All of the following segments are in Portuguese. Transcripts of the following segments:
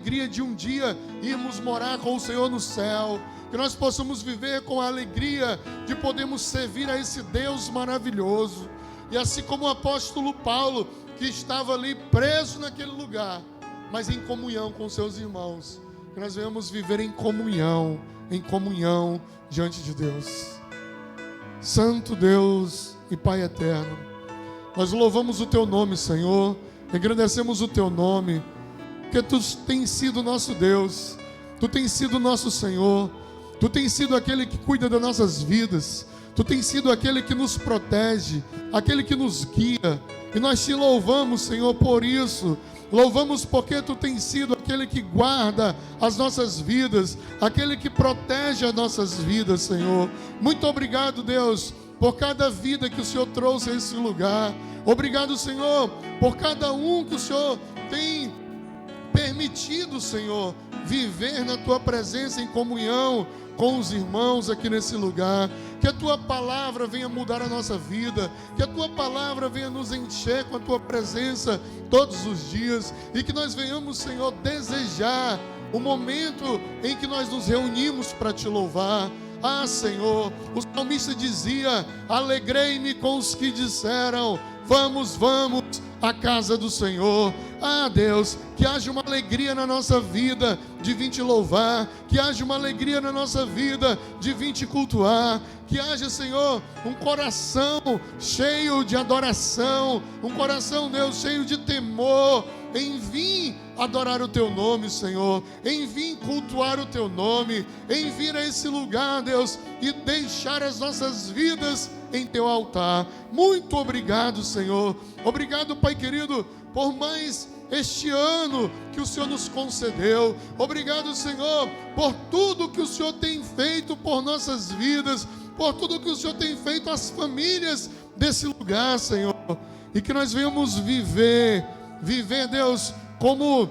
alegria de um dia irmos morar com o Senhor no céu, que nós possamos viver com a alegria de podermos servir a esse Deus maravilhoso. E assim como o apóstolo Paulo, que estava ali preso naquele lugar, mas em comunhão com seus irmãos, que nós venhamos viver em comunhão diante de Deus. Santo Deus e Pai eterno, nós louvamos o Teu nome, Senhor, agradecemos o Teu nome, porque Tu tens sido nosso Deus, Tu tens sido nosso Senhor, Tu tens sido aquele que cuida das nossas vidas, Tu tens sido aquele que nos protege, aquele que nos guia, e nós Te louvamos, Senhor, por isso. Louvamos porque Tu tens sido aquele que guarda as nossas vidas, aquele que protege as nossas vidas, Senhor. Muito obrigado, Deus, por cada vida que o Senhor trouxe a esse lugar. Obrigado, Senhor, por cada um que o Senhor tem permitido, Senhor, viver na Tua presença em comunhão com os irmãos aqui nesse lugar. Que a Tua palavra venha mudar a nossa vida, que a Tua palavra venha nos encher com a Tua presença todos os dias, e que nós venhamos, Senhor, desejar o momento em que nós nos reunimos para Te louvar. Ah, Senhor, o salmista dizia: alegrei-me com os que disseram, vamos à casa do Senhor. Ah, Deus, que haja uma alegria na nossa vida de vir Te louvar, que haja uma alegria na nossa vida de vir Te cultuar, que haja, Senhor, um coração cheio de adoração, um coração, Deus, cheio de temor, em vir adorar o Teu nome, Senhor, em vir cultuar o Teu nome, em vir a esse lugar, Deus, e deixar as nossas vidas em Teu altar. Muito obrigado, Senhor. Obrigado, Pai querido, por mais este ano que o Senhor nos concedeu. Obrigado, Senhor, por tudo que o Senhor tem feito por nossas vidas, por tudo que o Senhor tem feito às famílias desse lugar, Senhor. E que nós venhamos viver, Deus, como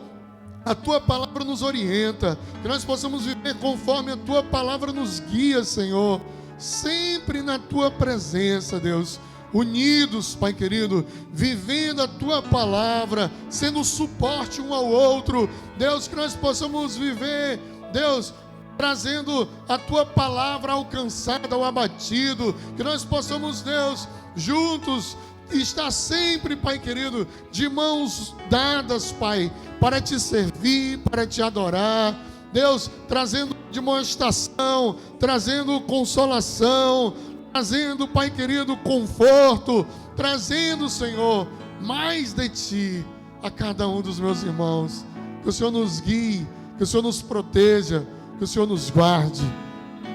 a Tua palavra nos orienta, que nós possamos viver conforme a Tua palavra nos guia, Senhor, sempre na Tua presença, Deus, unidos, Pai querido, vivendo a Tua palavra, sendo suporte um ao outro, Deus, que nós possamos viver, Deus, trazendo a Tua palavra ao cansado, ao abatido, que nós possamos, Deus, juntos estar sempre, Pai querido, de mãos dadas, Pai, para Te servir, para Te adorar, Deus, trazendo demonstração, trazendo consolação, trazendo, Pai querido, conforto, trazendo, Senhor, mais de Ti a cada um dos meus irmãos. Que o Senhor nos guie, que o Senhor nos proteja, que o Senhor nos guarde,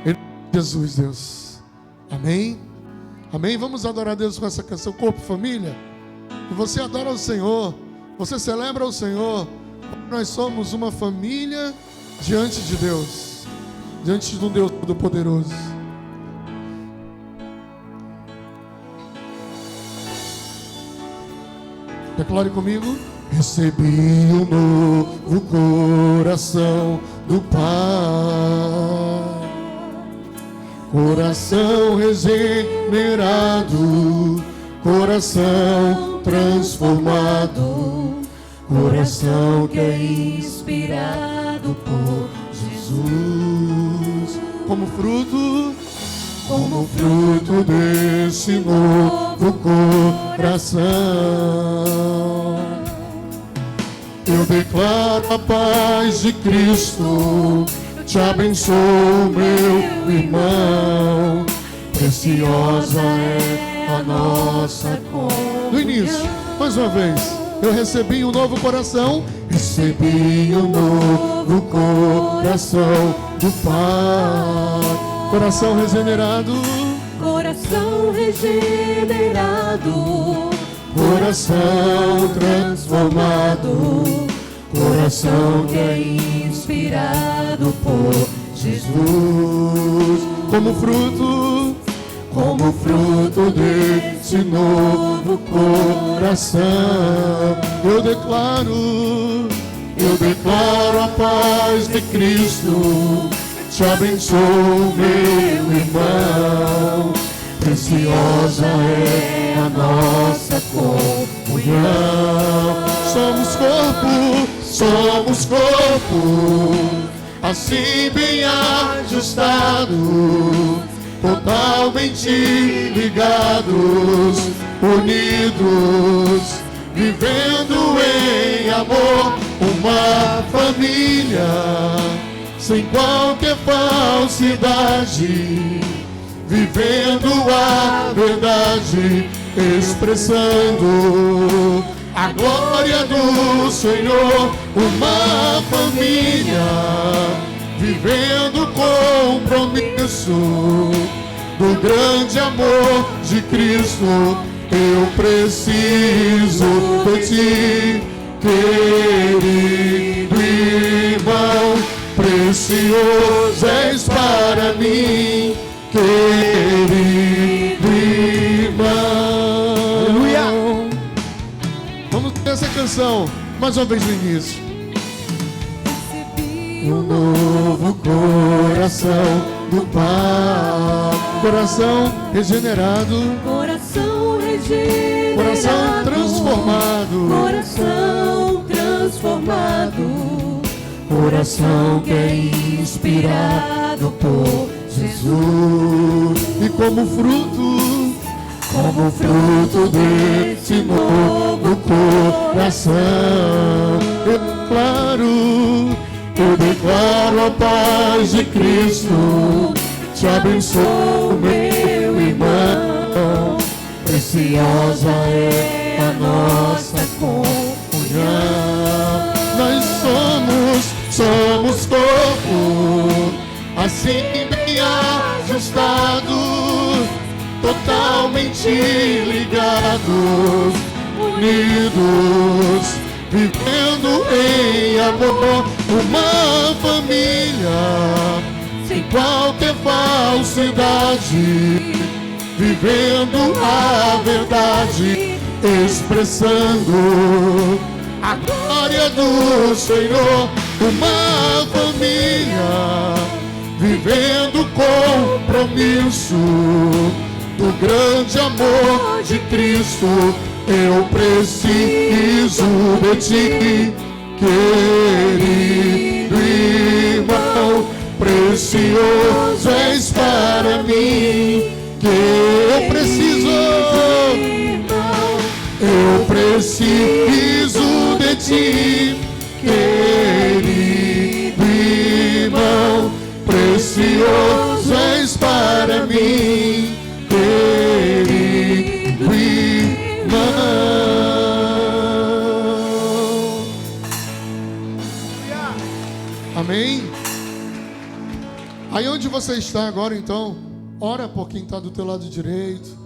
em nome de Jesus, Deus. Amém? Amém? Vamos adorar a Deus com essa canção, Corpo e Família. E você adora o Senhor, você celebra o Senhor, nós somos uma família diante de Deus, diante de um Deus Todo-Poderoso. Declare comigo. Recebi um novo coração do Pai, coração regenerado, coração transformado, coração que é inspirado por Jesus, como fruto desse novo coração. Eu declaro a paz de Cristo, te abençoo, meu irmão, preciosa é a nossa comunhão. Do início, mais uma vez. Eu recebi um novo coração, recebi um novo coração do Pai, coração regenerado, coração transformado, coração que é inspirado por Jesus, como fruto desse novo coração. Eu declaro a paz de Cristo, te abençoo, meu irmão, preciosa é a nossa comunhão. Somos somos corpo, assim bem ajustado, totalmente ligados, unidos, vivendo em amor, uma família, sem qualquer falsidade, vivendo a verdade, expressando a glória do Senhor, uma família, vivendo compromisso do grande amor de Cristo. Eu preciso de ti, querido irmão, precioso és para mim, querido irmão. Aleluia! Vamos ter essa canção mais uma vez no início. Um novo coração do Pai, coração regenerado, Coração regenerado, coração transformado, coração transformado, coração que é inspirado por Jesus. E como fruto desse novo coração, eu declaro a paz de Cristo, te abençoo, meu irmão, preciosa é a nossa comunhão. Nós somos corpo, assim bem ajustado, totalmente ligados, unidos, vivendo em amor, uma família, sem qualquer falsidade, vivendo a verdade, expressando a glória do Senhor, uma família, vivendo compromisso do grande amor de Cristo. Eu preciso de ti, querido irmão, precioso és para mim, que eu preciso de ti, querido irmão, precioso és para mim, querido irmão. Amém? Aí onde você está agora, então, ora por quem está do teu lado direito,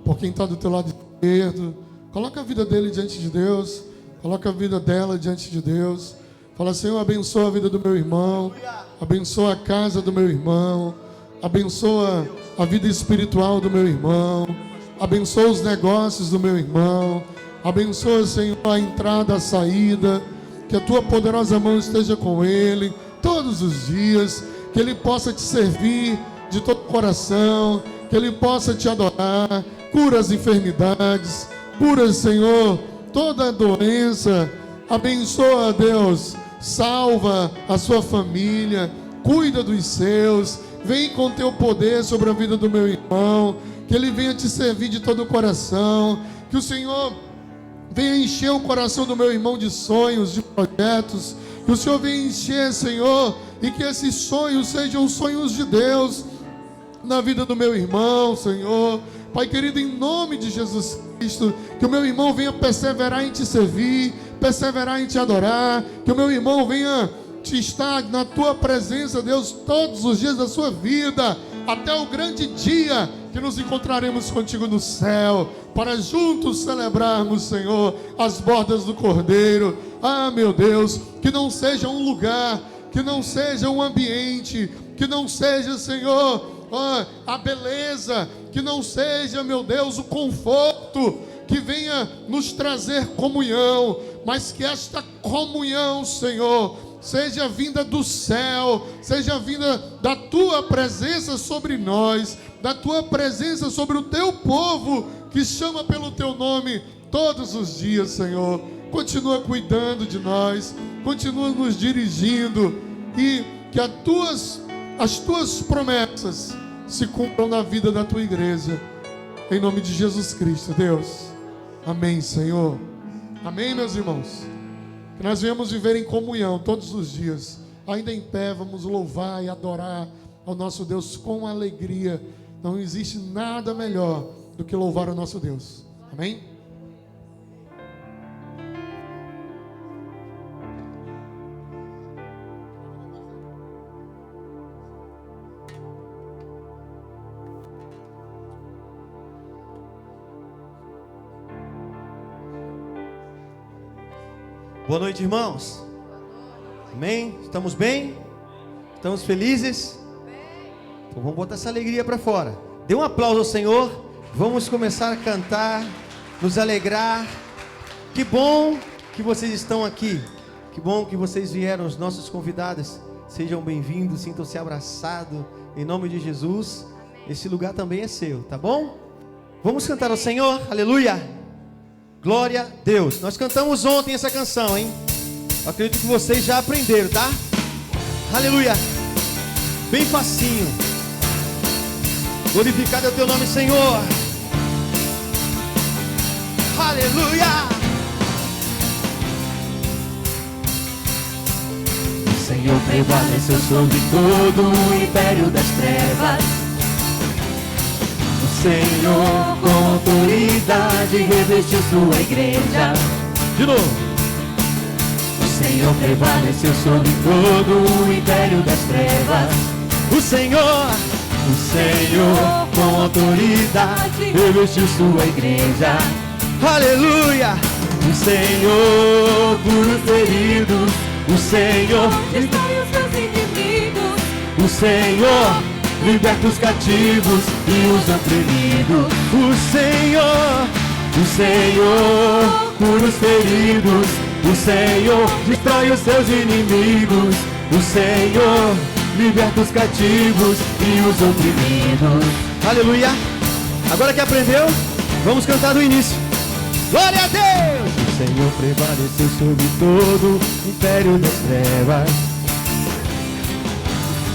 por quem está do teu lado esquerdo. Coloca a vida dele diante de Deus, coloca a vida dela diante de Deus. Fala: Senhor, abençoa a vida do meu irmão, abençoa a casa do meu irmão, abençoa a vida espiritual do meu irmão, abençoa os negócios do meu irmão, abençoa, Senhor, a entrada, a saída, que a tua poderosa mão esteja com ele todos os dias, que ele possa te servir de todo o coração, que ele possa te adorar. Cura as enfermidades, cura, Senhor, toda a doença. Abençoa, Deus, salva a sua família, cuida dos seus. Vem com teu poder sobre a vida do meu irmão, que ele venha te servir de todo o coração, que o Senhor venha encher o coração do meu irmão de sonhos, de projetos, que o Senhor venha encher, Senhor, e que esses sonhos sejam sonhos de Deus na vida do meu irmão, Senhor. Pai querido, em nome de Jesus Cristo, que o meu irmão venha perseverar em te servir, perseverar em te adorar, que o meu irmão venha te estar na tua presença, Deus, todos os dias da sua vida, até o grande dia que nos encontraremos contigo no céu, para juntos celebrarmos, Senhor, as bordas do Cordeiro. Ah, meu Deus, que não seja um lugar, que não seja um ambiente, que não seja, Senhor, a beleza, que não seja, meu Deus, o conforto que venha nos trazer comunhão, mas que esta comunhão, Senhor, seja vinda do céu, seja vinda da tua presença sobre nós, da tua presença sobre o teu povo que chama pelo teu nome todos os dias, Senhor. continua cuidando de nós, continua nos dirigindo e que as tuas promessas se cumpram na vida da tua igreja, em nome de Jesus Cristo, Deus. Amém, Senhor. Amém, meus irmãos. Que nós venhamos viver em comunhão todos os dias, ainda em pé, vamos louvar e adorar ao nosso Deus com alegria. Não existe nada melhor do que louvar o nosso Deus. Amém? Boa noite, irmãos. Amém? Estamos bem? Estamos felizes? Então vamos botar essa alegria para fora. Dê um aplauso ao Senhor. Vamos começar a cantar, nos alegrar. Que bom que vocês estão aqui. Que bom que vocês vieram, os nossos convidados. Sejam bem-vindos, sintam-se abraçados. Em nome de Jesus. Esse lugar também é seu, tá bom? Vamos cantar ao Senhor. Aleluia. Glória a Deus. Nós cantamos ontem essa canção, hein? Eu acredito que vocês já aprenderam, tá? Aleluia. Bem facinho. Glorificado é o teu nome, Senhor. Aleluia. O Senhor prevaleceu sobre todo o império das trevas. O Senhor com autoridade revestiu sua igreja. De novo. O Senhor prevaleceu sobre todo o império das trevas. O Senhor com autoridade revestiu sua igreja. Aleluia. O Senhor cura os feridos. O Senhor destrói os seus inimigos. O Senhor liberta os cativos e os oprimidos. O Senhor cura os feridos. O Senhor destrói os seus inimigos. O Senhor liberta os cativos e os oprimidos. Aleluia. Agora que aprendeu, vamos cantar do início. Glória a Deus. O Senhor prevaleceu sobre todo o império das trevas.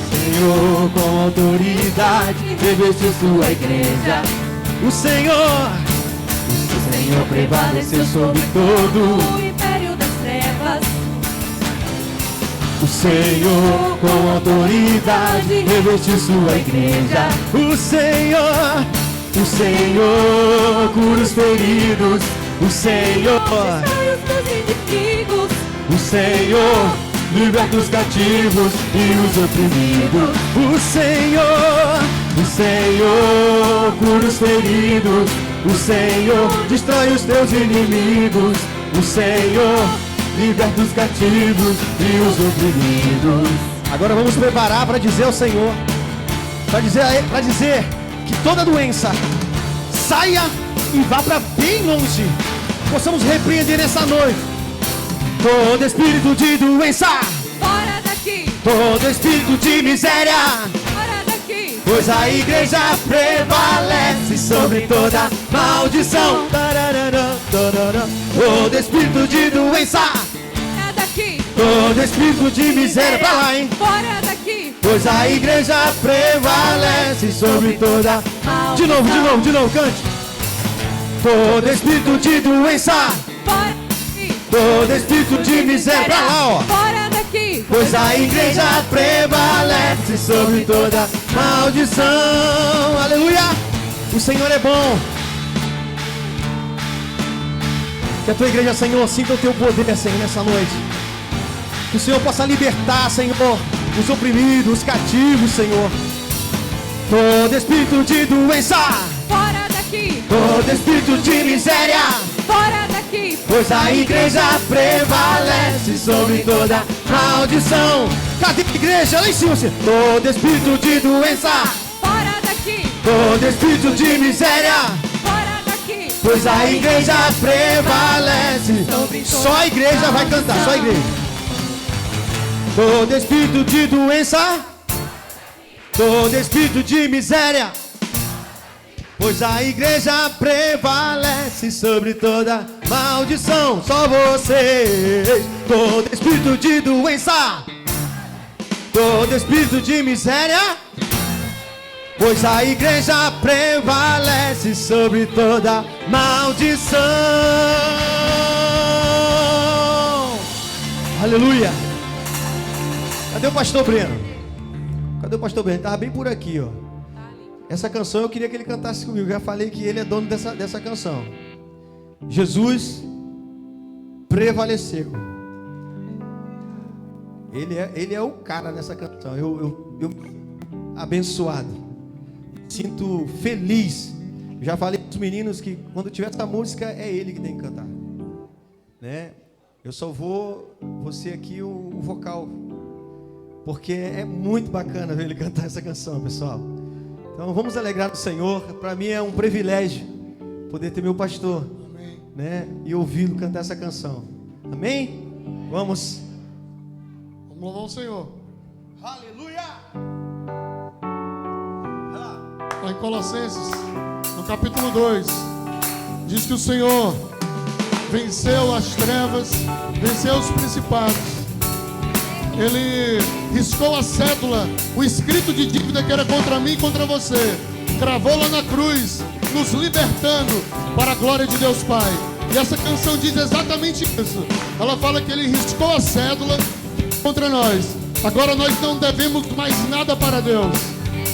O Senhor com autoridade revestiu sua igreja. O Senhor prevaleceu sobre todo o império das trevas. O Senhor com autoridade revestiu sua igreja. O Senhor cura os feridos. O Senhor destrói os seus inimigos. O Senhor liberta os cativos e os oprimidos. O Senhor cura os feridos. O Senhor destrói os teus inimigos. O Senhor liberta os cativos e os oprimidos. Agora vamos preparar para dizer ao Senhor, para dizer que toda doença saia e vá para bem longe. Possamos repreender nessa noite todo espírito de doença, Fora daqui, todo espírito de miséria, fora daqui. pois a igreja prevalece sobre toda maldição. Todo espírito de doença, Fora daqui, todo espírito de miséria, pra lá, hein? Fora daqui. Pois a igreja prevalece sobre toda. De novo, cante. Todo espírito de doença, Fora daqui, todo espírito de miséria, pra lá, ó. Fora daqui. Pois a igreja prevalece sobre toda maldição. Aleluia. O Senhor é bom. Que a tua igreja, Senhor, sinta o teu poder, Senhor, nessa noite. Que o Senhor possa libertar, Senhor, os oprimidos, os cativos, Senhor. Todo espírito de doença, Fora daqui, todo espírito de miséria, fora daqui. pois a igreja prevalece sobre toda maldição. Cadê a igreja? Lá em cima, assim. Todo espírito de doença, Fora daqui, todo espírito de miséria, fora daqui. pois a igreja prevalece. Só a igreja vai cantar, só a igreja. Todo espírito de doença, todo espírito de miséria, pois a igreja prevalece sobre toda maldição. Só vocês, todo espírito de doença, todo espírito de miséria, pois a igreja prevalece sobre toda maldição. Aleluia. Cadê o pastor Breno? Cadê o pastor Breno? Estava bem por aqui, ó. Essa canção eu queria que ele cantasse comigo. Já falei que ele é dono dessa canção. Jesus prevaleceu. Ele é o cara nessa canção. Eu abençoado. Sinto feliz. Já falei para os meninos que quando tiver essa música é ele que tem que cantar, né? Eu só vou ser aqui o vocal, porque é muito bacana ver ele cantar essa canção, pessoal. Então vamos alegrar o Senhor. Para mim é um privilégio poder ter meu pastor, amém, né? E ouvi-lo cantar essa canção. Amém? Vamos louvar o Senhor. Aleluia! Lá em Colossenses, no capítulo 2, diz que o Senhor venceu as trevas, venceu os principados. Ele riscou a cédula, o escrito de dívida que era contra mim e contra você, cravou lá na cruz, nos libertando para a glória de Deus Pai. E essa canção diz exatamente isso. Ela fala que ele riscou a cédula contra nós. Agora nós não devemos mais nada para Deus.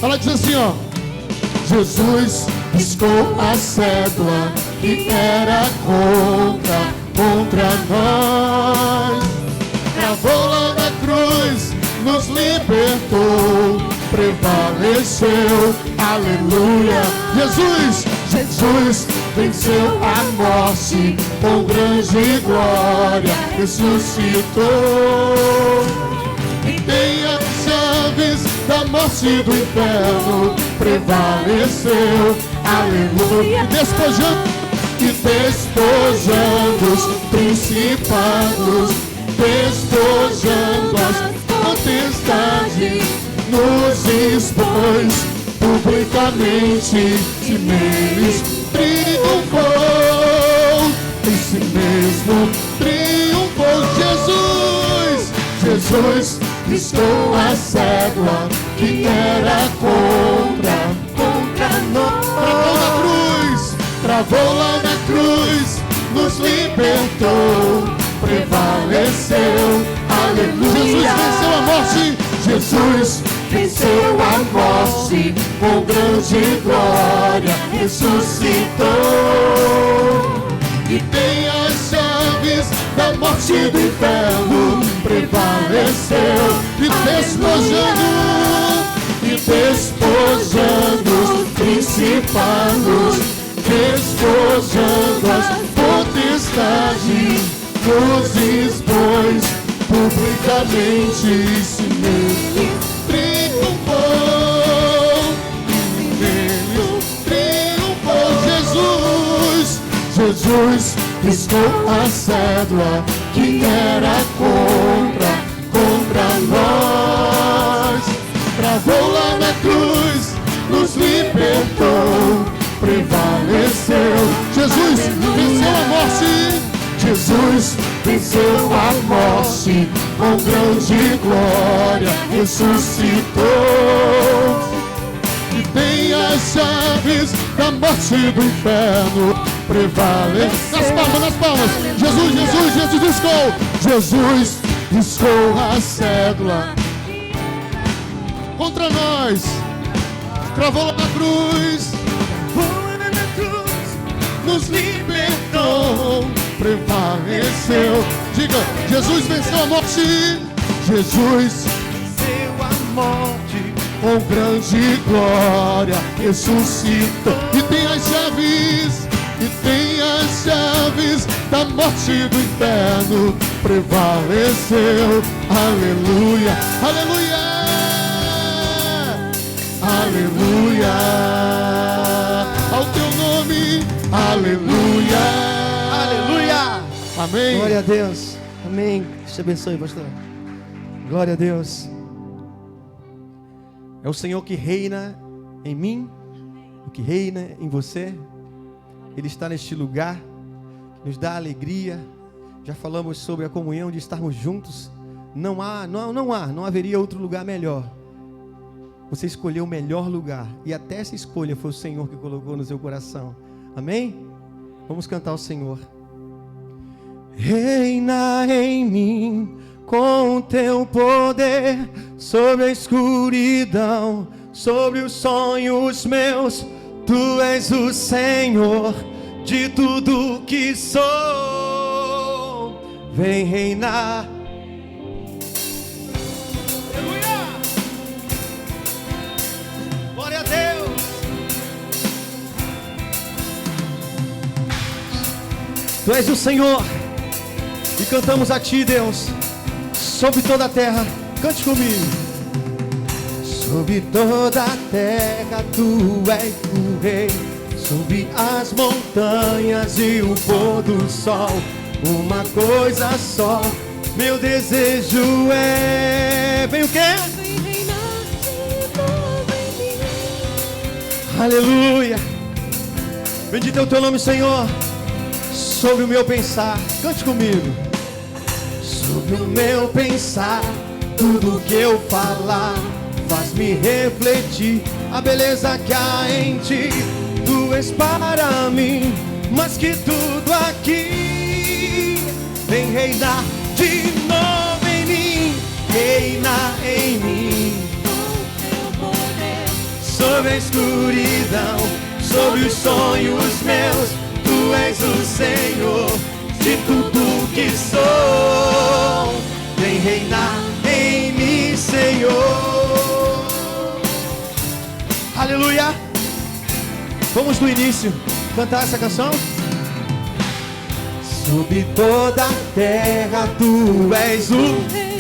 Ela diz assim, ó: Jesus riscou a cédula que era contra nós, cravou lá na cruz, nos libertou, prevaleceu, aleluia. Jesus venceu a morte, com grande glória ressuscitou, e tem as chaves da morte e do inferno, prevaleceu, aleluia. Despojando os principados, despojando as potestades, nos expôs publicamente, e neles triunfou, em si mesmo triunfou. Jesus riscou a cédula que era contra nós, travou lá na cruz, nos libertou, prevaleceu, aleluia. Jesus venceu a morte, com grande glória ressuscitou, e tem as chaves da morte e do inferno, prevaleceu, e despojando os principados, despojando as potestades, nos expôs publicamente, e si mesmo triunfou, Jesus riscou a cédula que era contra nós, travou lá na cruz, nos libertou, prevaleceu. Jesus venceu a morte. Jesus venceu a morte, com grande glória ressuscitou, e tem as chaves da morte e do inferno, prevaleceu. Nas palmas. Jesus riscou a cédula contra nós, cravou lá na cruz, nos libertou, prevaleceu. Diga: Jesus venceu a morte. Jesus venceu a morte, com grande glória ressuscitou, e tem as chaves da morte e do inferno, prevaleceu, aleluia, aleluia, aleluia, ao teu nome, aleluia, aleluia, amém. Glória a Deus, amém. Deus te abençoe, pastor. Glória a Deus. É o Senhor que reina em mim o que reina em você. Ele está neste lugar, nos dá alegria. Já falamos sobre a comunhão de estarmos juntos. Não haveria outro lugar melhor. Você escolheu o melhor lugar, e até essa escolha foi o Senhor que colocou no seu coração. Amém? Vamos cantar ao Senhor. Reina em mim com o teu poder, sobre a escuridão, sobre os sonhos meus. Tu és o Senhor de tudo que sou. Vem reinar. Aleluia! Glória a Deus. Tu és o Senhor e cantamos a Ti, Deus, sobre toda a terra. Cante comigo. Sobre toda a terra Tu és o Rei, sobre as montanhas e o pôr do sol. Uma coisa só, meu desejo é... Vem o quê? Vem reinar de novo em mim. Aleluia. Bendito é o Teu nome, Senhor. Sobre o meu pensar, cante comigo. Sobre o meu pensar, tudo que eu falar faz-me refletir a beleza que há em Ti. Tu és para mim mais que tudo aqui. Vem reinar de novo em mim, reina em mim. Com teu poder, Sobre a escuridão, sobre os sonhos meus. Tu és o Senhor de tudo que sou. Vem reinar em mim, Senhor. Aleluia. Vamos do início cantar essa canção. Sobre toda a terra Tu és o Rei,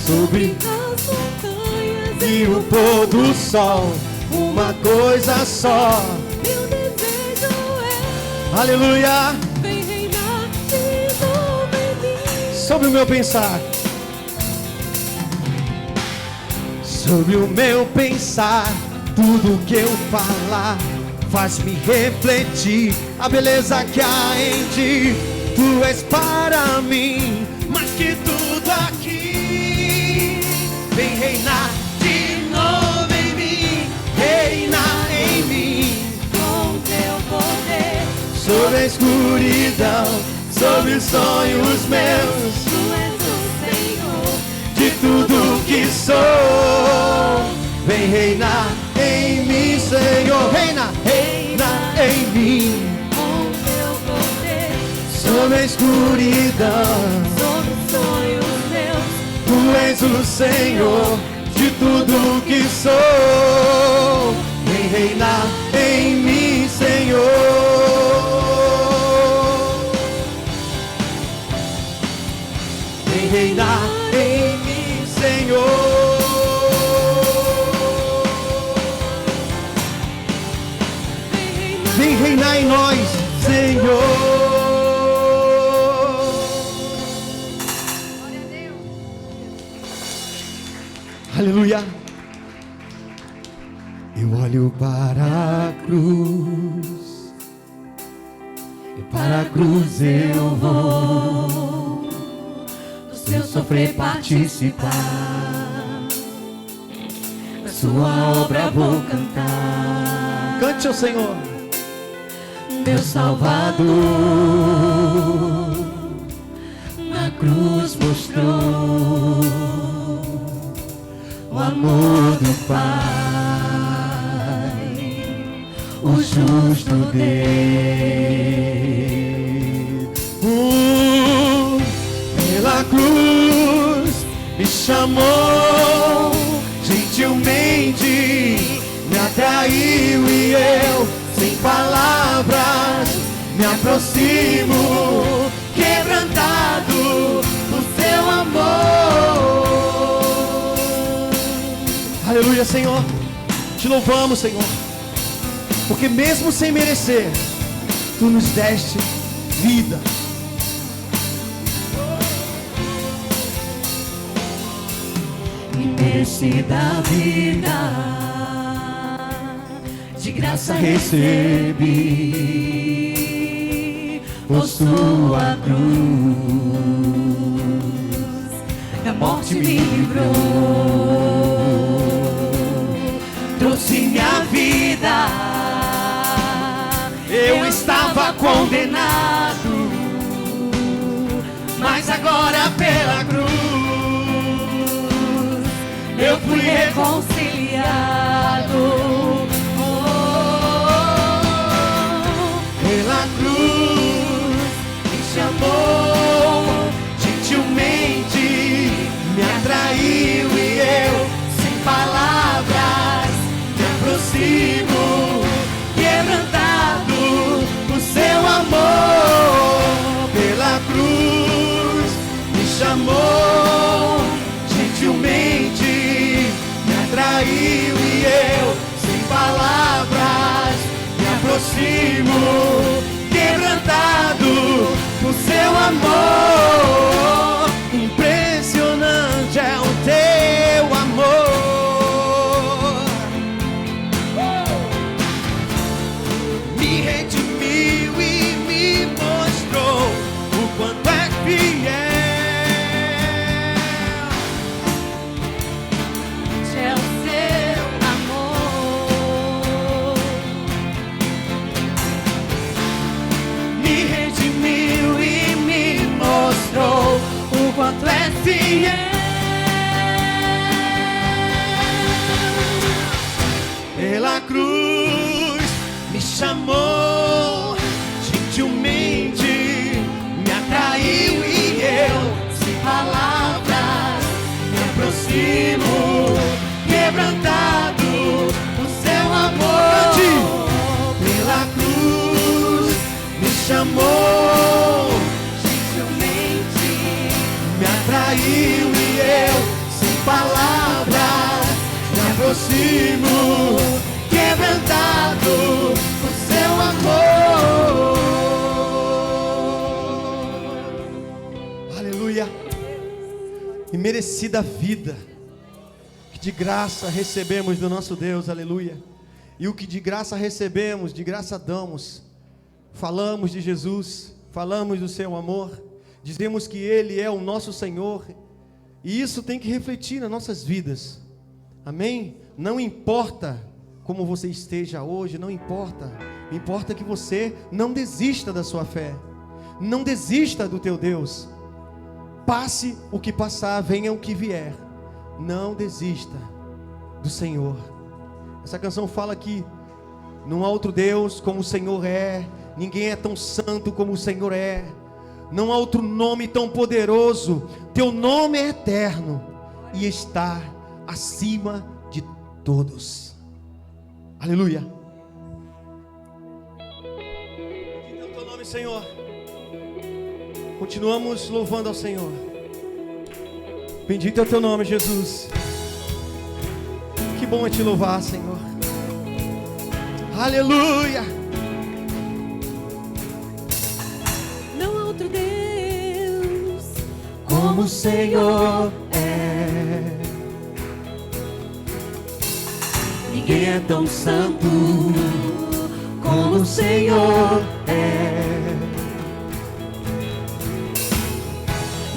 sobre as montanhas e o pôr do sol. Uma coisa só. meu desejo é. Aleluia. Vem reinar de novo em mim. Sobre o meu pensar, sobre o meu pensar, tudo que eu falar faz-me refletir a beleza que há em Ti. Tu és para mim mais que tudo aqui. Vem reinar de novo em mim, reina em mim. Com teu poder, Sobre a escuridão, sobre os sonhos meus. Tu és o Senhor De tudo que sou, vem reinar em mim, Senhor. Reina, reina em mim. com teu poder, Sobre a escuridão, sobre os sonhos meus. Tu és o Senhor de tudo que sou. Vem reinar em mim, Senhor. Vem reinar em mim, Senhor. Vem reinar em nós, Senhor. Aleluia. Eu olho para a cruz, e para a cruz eu vou, Do seu sofrer participar, da sua obra vou cantar. cante ao Senhor. Meu Salvador na cruz mostrou o amor do Pai, o justo Deus. Pela cruz me chamou gentilmente, me atraiu e eu, sem palavras, me aproximo, quebrantado por seu amor. Aleluia, Senhor. Te louvamos, Senhor, porque mesmo sem merecer, Tu nos deste vida. Imerse da vida, de graça recebi, por sua cruz, da morte me livrou, trouxe minha vida. Eu estava condenado, mas agora pela cruz eu fui reconciliado. Pela cruz me chamou, gentilmente me atraiu e eu, sem palavras, me aproximo, quebrantado por seu amor. Pela cruz me chamou, gentilmente me atraiu e eu, sem palavras, me aproximo, quebrantado por seu amor. Impressionante é o teu amor. Me redimiu e me mostrou o quanto é fiel. É o seu amor. Me redimiu e me mostrou o quanto é fiel. Pela cruz me chamou, gentilmente me atraiu e eu, sem palavras, me aproximo, quebrantado por seu amor. Pela cruz me chamou, gentilmente me atraiu e eu, sem palavras, me aproximo, quebrantado por seu amor. Aleluia. E merecida vida que de graça recebemos do nosso Deus, aleluia. E o que de graça recebemos, de graça damos. Falamos de Jesus, falamos do seu amor, dizemos que Ele é o nosso Senhor, e isso tem que refletir nas nossas vidas, amém? Não importa como você esteja hoje, não importa, importa que você não desista da sua fé, não desista do teu Deus. Passe o que passar, venha o que vier, não desista do Senhor. Essa canção fala que não há outro Deus como o Senhor é, ninguém é tão santo como o Senhor é, não há outro nome tão poderoso, teu nome é eterno e está acima de todos. Aleluia. Bendito é o teu nome, Senhor. Continuamos louvando ao Senhor. Bendito é o teu nome, Jesus. Que bom é te louvar, Senhor. Aleluia. Não há outro Deus como o Senhor é. Ninguém é tão santo como o Senhor é.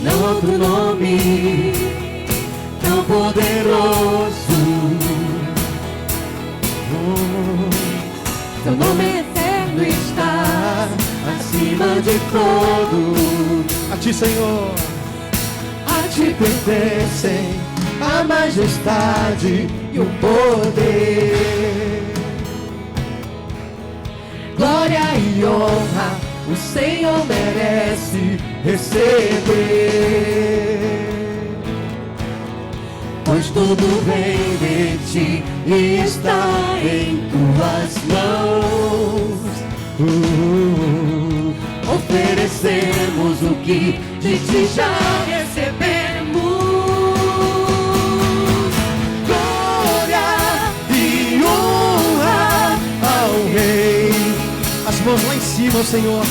Não há outro nome tão poderoso. Teu nome eterno está acima de todos. A ti, Senhor. A ti pertencem a majestade e o poder. Glória e honra o Senhor merece receber, pois tudo vem de ti e está em tuas mãos. Oferecemos o que de ti já recebemos. Glória e honra ao Rei. As mãos lá em cima, Senhor.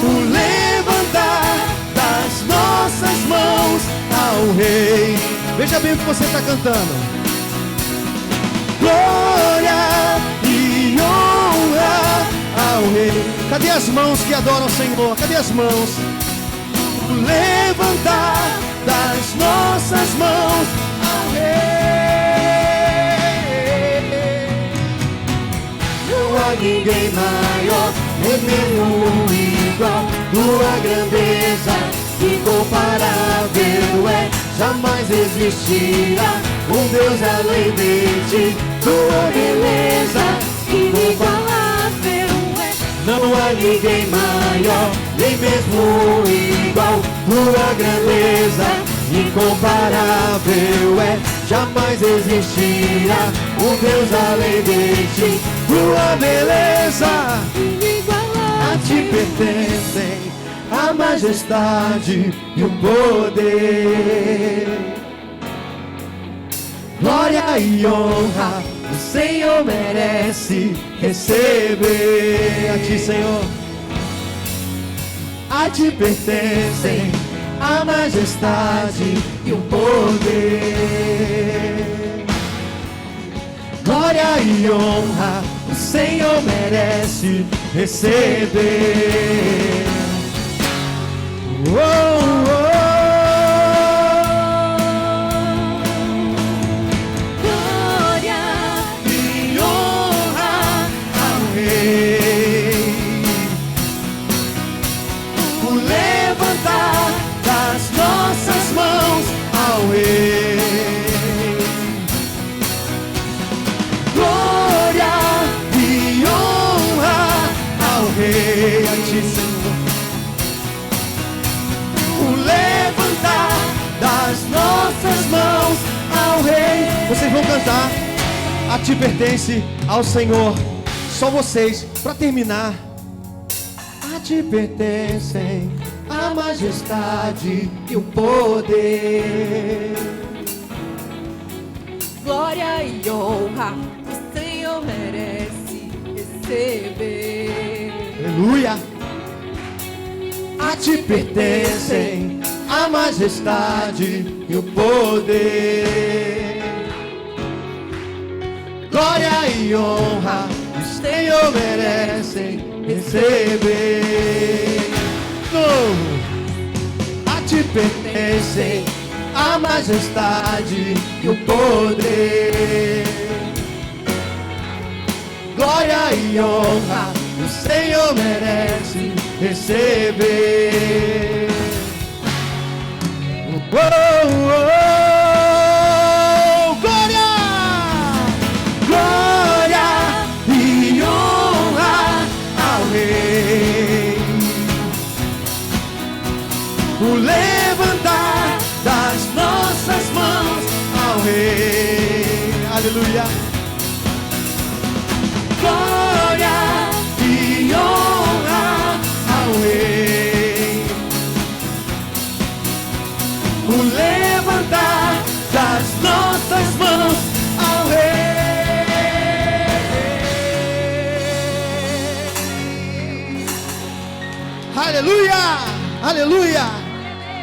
O levantar das nossas mãos ao Rei. Veja bem o que você está cantando. Glória e ao Rei. Cadê as mãos que adoram o Senhor? Cadê as mãos? O levantar das nossas mãos ao Rei. Não há ninguém maior, nem mesmo igual. Tua grandeza incomparável é, jamais existirá um Deus além de ti. Tua beleza inigualável é, não há ninguém maior, nem mesmo igual. Tua grandeza incomparável é, jamais existirá um Deus além de ti. Tua beleza inigualável, a ti pertencem a majestade e o poder. Glória e honra o Senhor merece receber. A ti, Senhor, a ti pertencem a majestade e o poder. Glória e honra o Senhor merece receber. Oh, oh. Vocês vão cantar A Ti Pertence ao Senhor. Só vocês, para terminar. A Ti pertencem a majestade e o poder. Glória e honra o Senhor merece receber. Aleluia. A Ti pertencem a majestade e o poder. Glória e honra o Senhor merece receber. Novo. A Ti pertencem a majestade e o poder. Glória e honra o Senhor merece receber. Oh, oh, oh. Glória, glória e honra ao Rei. O levantar das nossas mãos ao Rei. Aleluia. Glória e honra ao Rei. O levantar das nossas mãos ao Rei. Aleluia, aleluia.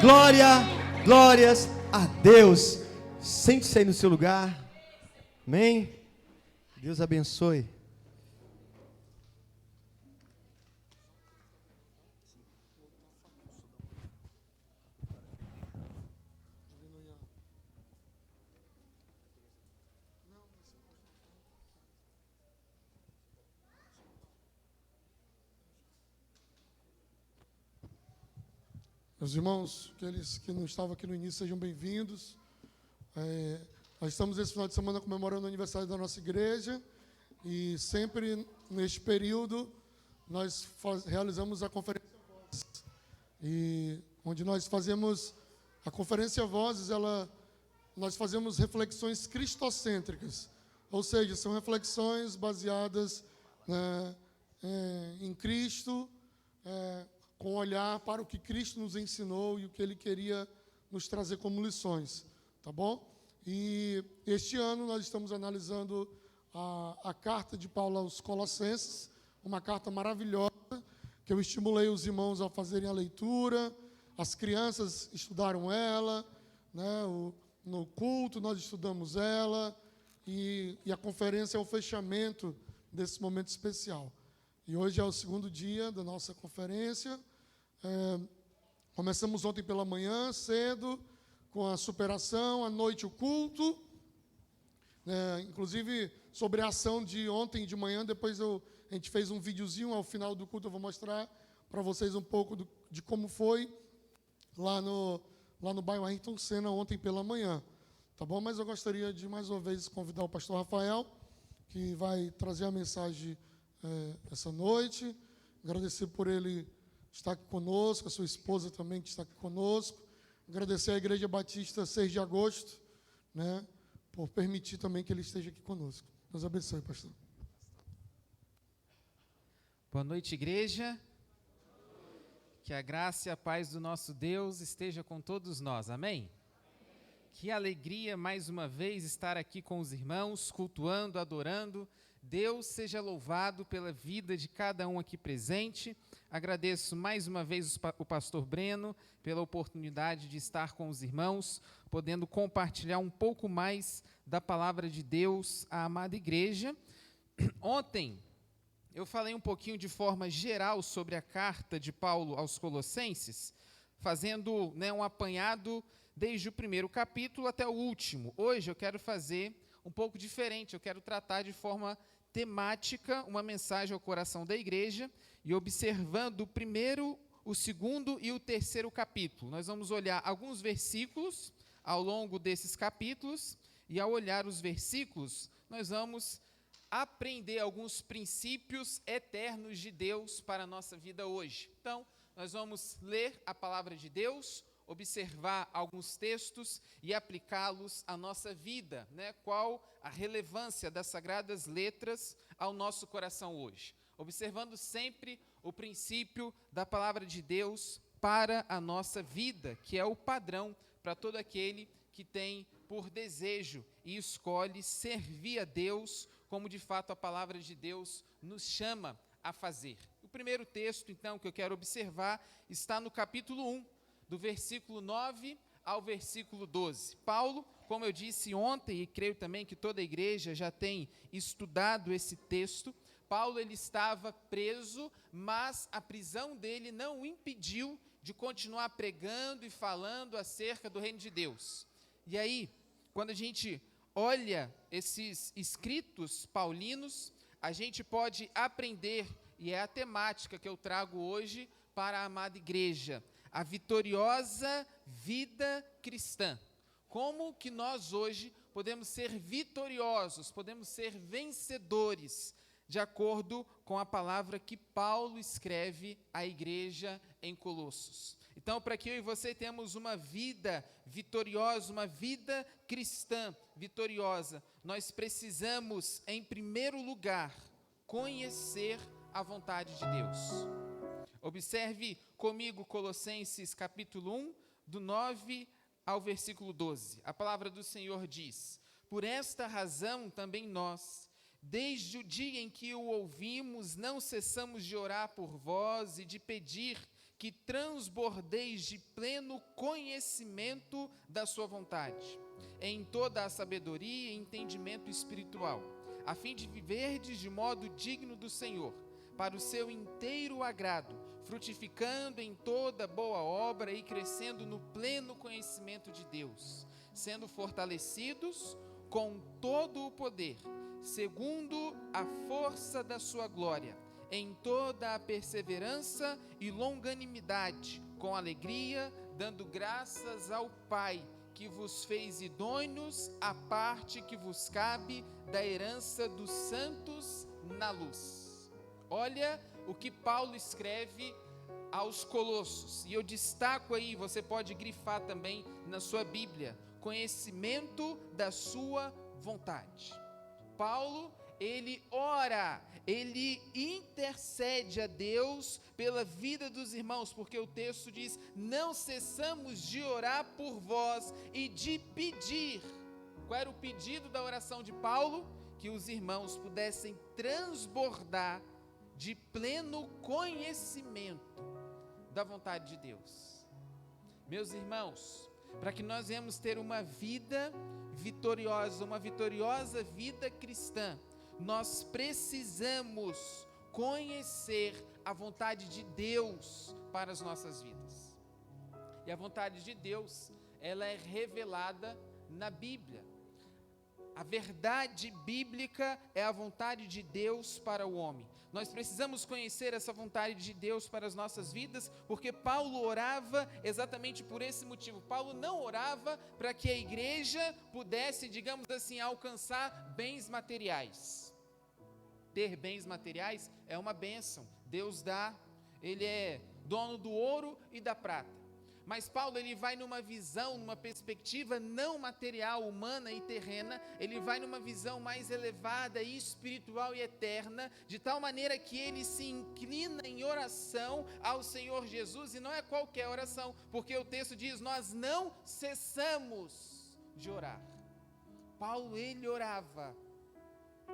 Glória, glórias a Deus. Sente-se aí no seu lugar. Amém. Deus abençoe. Meus irmãos, aqueles que não estavam aqui no início, sejam bem-vindos. Nós estamos esse final de semana comemorando o aniversário da nossa igreja e sempre neste período nós realizamos a Conferência Vozes. E onde nós fazemos a Conferência Vozes, nós fazemos reflexões cristocêntricas, ou seja, são reflexões baseadas em Cristo, com olhar para o que Cristo nos ensinou e o que Ele queria nos trazer como lições, tá bom? E este ano nós estamos analisando a carta de Paulo aos Colossenses, uma carta maravilhosa, que eu estimulei os irmãos a fazerem a leitura, as crianças estudaram ela, né? No culto nós estudamos ela, e a conferência é o fechamento desse momento especial. E hoje é o segundo dia da nossa conferência. Começamos ontem pela manhã, cedo, com a superação, à noite o culto. Inclusive, sobre a ação de ontem de manhã, depois a gente fez um videozinho ao final do culto, eu vou mostrar para vocês um pouco de como foi lá no bairro Ayrton Senna ontem pela manhã. Tá bom? Mas eu gostaria de mais uma vez convidar o pastor Rafael, que vai trazer a mensagem essa noite. Agradecer por ele estar aqui conosco, a sua esposa também que está aqui conosco. Agradecer à Igreja Batista 6 de agosto, né, por permitir também que ele esteja aqui conosco. Deus abençoe, pastor. Boa noite, igreja. Que a graça e a paz do nosso Deus esteja com todos nós. Amém? Que alegria mais uma vez estar aqui com os irmãos, cultuando, adorando. Deus seja louvado pela vida de cada um aqui presente. Agradeço mais uma vez o pastor Breno pela oportunidade de estar com os irmãos, podendo compartilhar um pouco mais da palavra de Deus à amada igreja. Ontem eu falei um pouquinho de forma geral sobre a carta de Paulo aos Colossenses, fazendo um apanhado desde o primeiro capítulo até o último. Hoje eu quero fazer um pouco diferente, eu quero tratar de forma temática uma mensagem ao coração da igreja e observando o primeiro, o segundo e o terceiro capítulo. Nós vamos olhar alguns versículos ao longo desses capítulos e ao olhar os versículos, nós vamos aprender alguns princípios eternos de Deus para a nossa vida hoje. Então, nós vamos ler a palavra de Deus, observar alguns textos e aplicá-los à nossa vida, Qual a relevância das sagradas letras ao nosso coração hoje? Observando sempre o princípio da palavra de Deus para a nossa vida, que é o padrão para todo aquele que tem por desejo e escolhe servir a Deus, como de fato a palavra de Deus nos chama a fazer. O primeiro texto, então, que eu quero observar está no capítulo 1, do versículo 9 ao versículo 12. Paulo, como eu disse ontem, e creio também que toda a igreja já tem estudado esse texto, Paulo ele estava preso, mas a prisão dele não o impediu de continuar pregando e falando acerca do reino de Deus. E aí, quando a gente olha esses escritos paulinos, a gente pode aprender, e é a temática que eu trago hoje para a amada igreja, a vitoriosa vida cristã. Como que nós hoje podemos ser vitoriosos, podemos ser vencedores, de acordo com a palavra que Paulo escreve à igreja em Colossos. Então, para que eu e você tenhamos uma vida vitoriosa, uma vida cristã vitoriosa, nós precisamos, em primeiro lugar, conhecer a vontade de Deus. Observe comigo Colossenses capítulo 1, do 9 ao versículo 12. A palavra do Senhor diz: por esta razão também nós, desde o dia em que o ouvimos, não cessamos de orar por vós e de pedir que transbordeis de pleno conhecimento da sua vontade, em toda a sabedoria e entendimento espiritual, a fim de viverdes de modo digno do Senhor, para o seu inteiro agrado, frutificando em toda boa obra e crescendo no pleno conhecimento de Deus, sendo fortalecidos com todo o poder, segundo a força da sua glória, em toda a perseverança e longanimidade, com alegria, dando graças ao Pai, que vos fez idôneos à parte que vos cabe da herança dos santos na luz. Olha o que Paulo escreve aos Colossos, e eu destaco aí, você pode grifar também na sua Bíblia, conhecimento da sua vontade. Paulo, ele ora, ele intercede a Deus pela vida dos irmãos, porque o texto diz: não cessamos de orar por vós e de pedir. Qual era o pedido da oração de Paulo? Que os irmãos pudessem transbordar de pleno conhecimento da vontade de Deus. Meus irmãos, para que nós venhamos ter uma vida vitoriosa, uma vitoriosa vida cristã, nós precisamos conhecer a vontade de Deus para as nossas vidas. E a vontade de Deus, ela é revelada na Bíblia. A verdade bíblica é a vontade de Deus para o homem. Nós precisamos conhecer essa vontade de Deus para as nossas vidas, porque Paulo orava exatamente por esse motivo. Paulo não orava para que a igreja pudesse, digamos assim, alcançar bens materiais. Ter bens materiais é uma bênção. Deus dá, Ele é dono do ouro e da prata. Mas Paulo, ele vai numa visão, numa perspectiva não material, humana e terrena, ele vai numa visão mais elevada, espiritual e eterna, de tal maneira que ele se inclina em oração ao Senhor Jesus, e não é qualquer oração, porque o texto diz, nós não cessamos de orar. Paulo, ele orava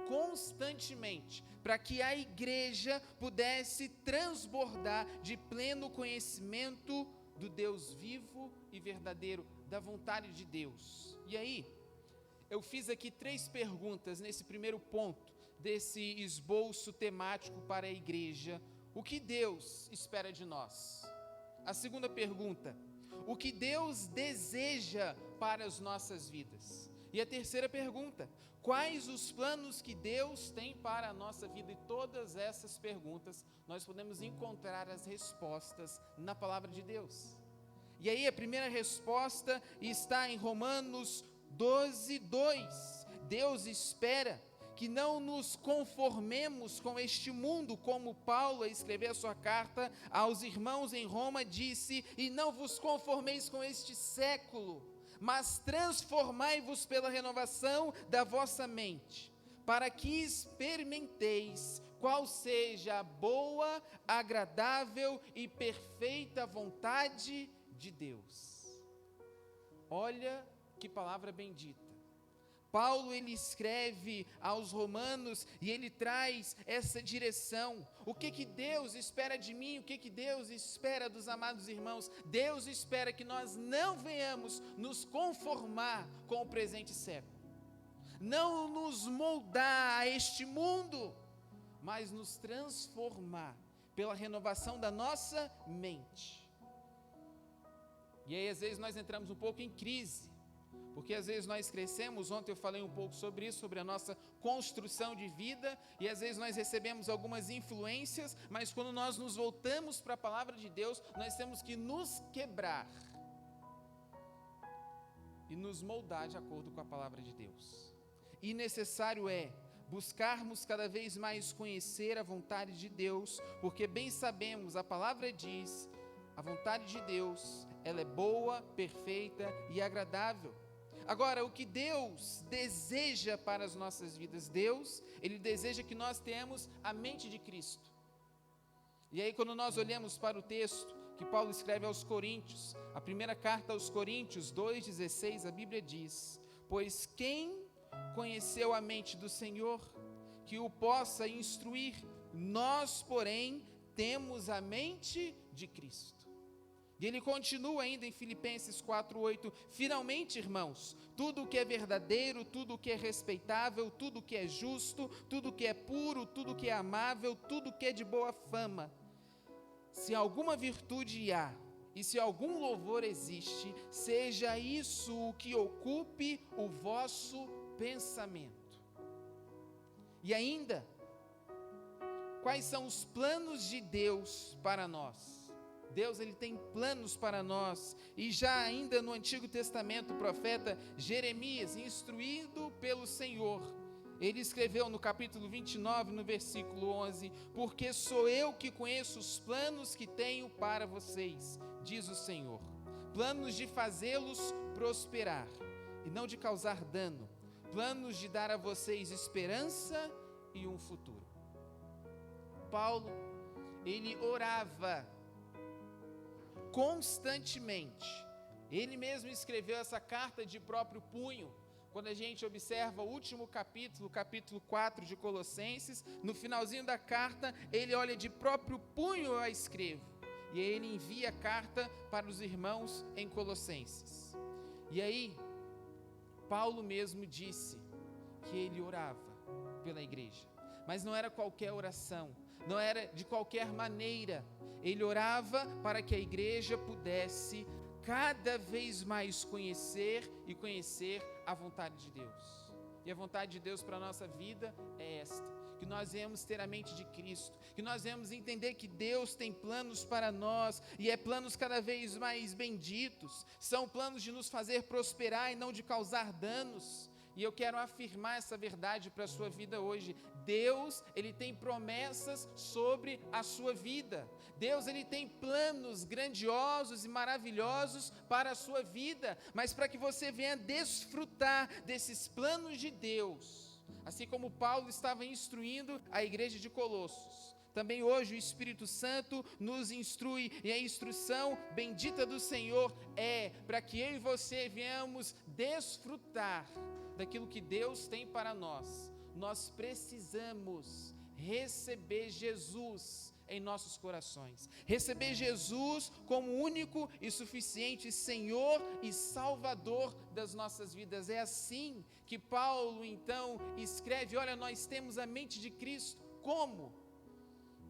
constantemente, para que a igreja pudesse transbordar de pleno conhecimento do Deus vivo e verdadeiro, da vontade de Deus. E aí, eu fiz aqui 3 perguntas nesse primeiro ponto, desse esboço temático para a igreja. O que Deus espera de nós? A segunda pergunta, o que Deus deseja para as nossas vidas? E a terceira pergunta, quais os planos que Deus tem para a nossa vida? E todas essas perguntas, nós podemos encontrar as respostas na palavra de Deus. E aí a primeira resposta está em Romanos 12:2. Deus espera que não nos conformemos com este mundo, como Paulo, a escrever a sua carta aos irmãos em Roma, disse, e não vos conformeis com este século, mas transformai-vos pela renovação da vossa mente, para que experimenteis qual seja a boa, agradável e perfeita vontade de Deus. Olha que palavra bendita. Paulo, ele escreve aos romanos e ele traz essa direção. O que Deus espera de mim? O que Deus espera dos amados irmãos? Deus espera que nós não venhamos nos conformar com o presente século, não nos moldar a este mundo, mas nos transformar pela renovação da nossa mente. E aí às vezes nós entramos um pouco em crise, porque às vezes nós crescemos, ontem eu falei um pouco sobre isso, sobre a nossa construção de vida, e às vezes nós recebemos algumas influências, mas quando nós nos voltamos para a palavra de Deus, nós temos que nos quebrar e nos moldar de acordo com a palavra de Deus. E necessário é buscarmos cada vez mais conhecer a vontade de Deus, porque bem sabemos, a palavra diz, a vontade de Deus, ela é boa, perfeita e agradável. Agora, o que Deus deseja para as nossas vidas? Deus, Ele deseja que nós tenhamos a mente de Cristo. E aí, quando nós olhamos para o texto que Paulo escreve aos Coríntios, a primeira carta aos Coríntios 2,16, a Bíblia diz, pois quem conheceu a mente do Senhor, que o possa instruir, nós, porém, temos a mente de Cristo. E ele continua ainda em Filipenses 4:8, finalmente, irmãos, tudo o que é verdadeiro, tudo o que é respeitável, tudo o que é justo, tudo o que é puro, tudo o que é amável, tudo o que é de boa fama, se alguma virtude há, e se algum louvor existe, seja isso o que ocupe o vosso pensamento. E ainda, quais são os planos de Deus para nós? Deus, Ele tem planos para nós, e já ainda no Antigo Testamento, o profeta Jeremias, instruído pelo Senhor, ele escreveu no capítulo 29, no versículo 11, porque sou eu que conheço os planos que tenho para vocês, diz o Senhor, planos de fazê-los prosperar, e não de causar dano, planos de dar a vocês esperança e um futuro. Paulo, ele orava constantemente. Ele mesmo escreveu essa carta de próprio punho. Quando a gente observa o último capítulo, capítulo 4 de Colossenses, no finalzinho da carta, ele olha de próprio punho, eu a escrevo. E aí ele envia a carta para os irmãos em Colossenses. E aí, Paulo mesmo disse que ele orava pela igreja. Mas não era qualquer oração, não era de qualquer maneira. Ele orava para que a igreja pudesse cada vez mais conhecer a vontade de Deus. E a vontade de Deus para a nossa vida é esta: que nós venhamos ter a mente de Cristo, que nós venhamos entender que Deus tem planos para nós, e é planos cada vez mais benditos, são planos de nos fazer prosperar e não de causar danos. E eu quero afirmar essa verdade para a sua vida hoje. Deus, Ele tem promessas sobre a sua vida. Deus, Ele tem planos grandiosos e maravilhosos para a sua vida. Mas para que você venha desfrutar desses planos de Deus, assim como Paulo estava instruindo a igreja de Colossos, também hoje o Espírito Santo nos instrui, e a instrução bendita do Senhor é para que eu e você venhamos desfrutar daquilo que Deus tem para nós. Nós precisamos receber Jesus em nossos corações, receber Jesus como único e suficiente Senhor e Salvador das nossas vidas. É assim que Paulo então escreve: olha, nós temos a mente de Cristo. Como?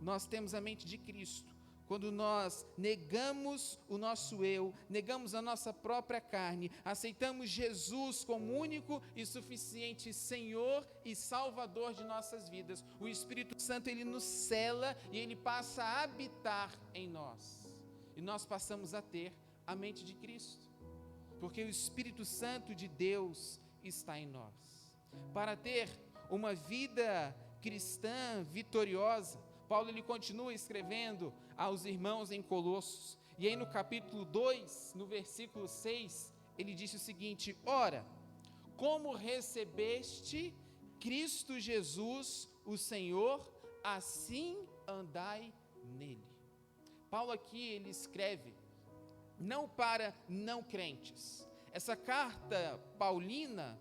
Nós temos a mente de Cristo quando nós negamos o nosso eu, negamos a nossa própria carne, aceitamos Jesus como único e suficiente Senhor e Salvador de nossas vidas. O Espírito Santo, Ele nos cela e Ele passa a habitar em nós. E nós passamos a ter a mente de Cristo, porque o Espírito Santo de Deus está em nós. Para ter uma vida cristã vitoriosa, Paulo ele continua escrevendo aos irmãos em Colossos, e aí no capítulo 2, no versículo 6, ele disse o seguinte: ora, como recebeste Cristo Jesus, o Senhor, assim andai nele. Paulo aqui ele escreve não para não crentes. Essa carta paulina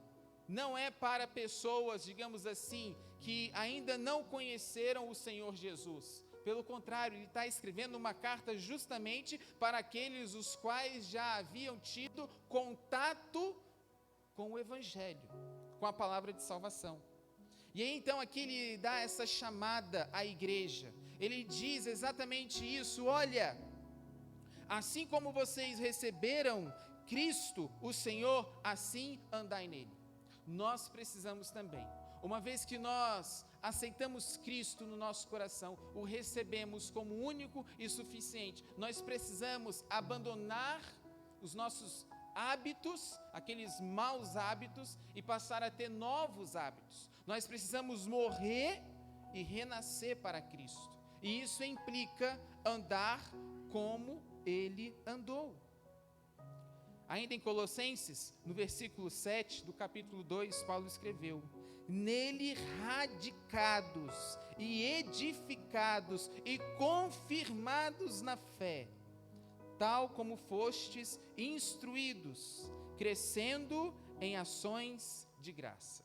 não é para pessoas, digamos assim, que ainda não conheceram o Senhor Jesus. Pelo contrário, ele está escrevendo uma carta justamente para aqueles os quais já haviam tido contato com o Evangelho, com a palavra de salvação. E aí então aqui ele dá essa chamada à igreja. Ele diz exatamente isso: olha, assim como vocês receberam Cristo, o Senhor, assim andai nele. Nós precisamos também, uma vez que nós aceitamos Cristo no nosso coração, o recebemos como único e suficiente, nós precisamos abandonar os nossos hábitos, aqueles maus hábitos, e passar a ter novos hábitos. Nós precisamos morrer e renascer para Cristo, e isso implica andar como Ele andou. Ainda em Colossenses, no versículo 7 do capítulo 2, Paulo escreveu: nele radicados e edificados e confirmados na fé, tal como fostes instruídos, crescendo em ações de graças.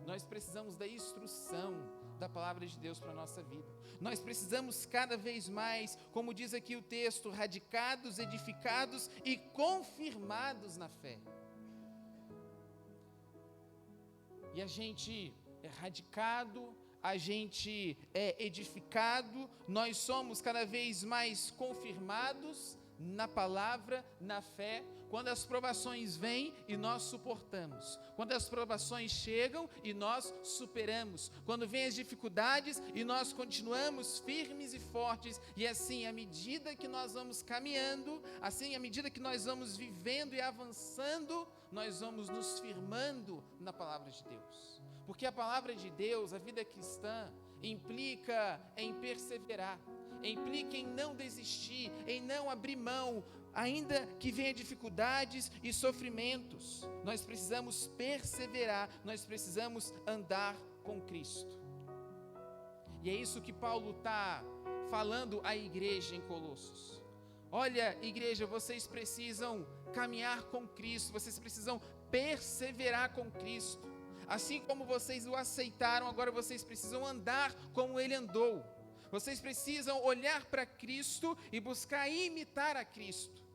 Nós precisamos da instrução da palavra de Deus para a nossa vida. Nós precisamos cada vez mais, como diz aqui o texto, radicados, edificados e confirmados na fé. E a gente é radicado, a gente é edificado, nós somos cada vez mais confirmados na palavra, na fé, quando as provações vêm e nós suportamos, quando as provações chegam e nós superamos, quando vêm as dificuldades e nós continuamos firmes e fortes. E assim, à medida que nós vamos caminhando, assim, à medida que nós vamos vivendo e avançando, nós vamos nos firmando na palavra de Deus, porque a palavra de Deus, a vida cristã, implica em perseverar, implica em não desistir, em não abrir mão, ainda que venha dificuldades e sofrimentos. Nós precisamos perseverar, nós precisamos andar com Cristo. E é isso que Paulo está falando à igreja em Colossos. Olha, igreja, vocês precisam caminhar com Cristo, vocês precisam perseverar com Cristo. Assim como vocês o aceitaram, agora vocês precisam andar como Ele andou. Vocês precisam olhar para Cristo e buscar imitar a Cristo.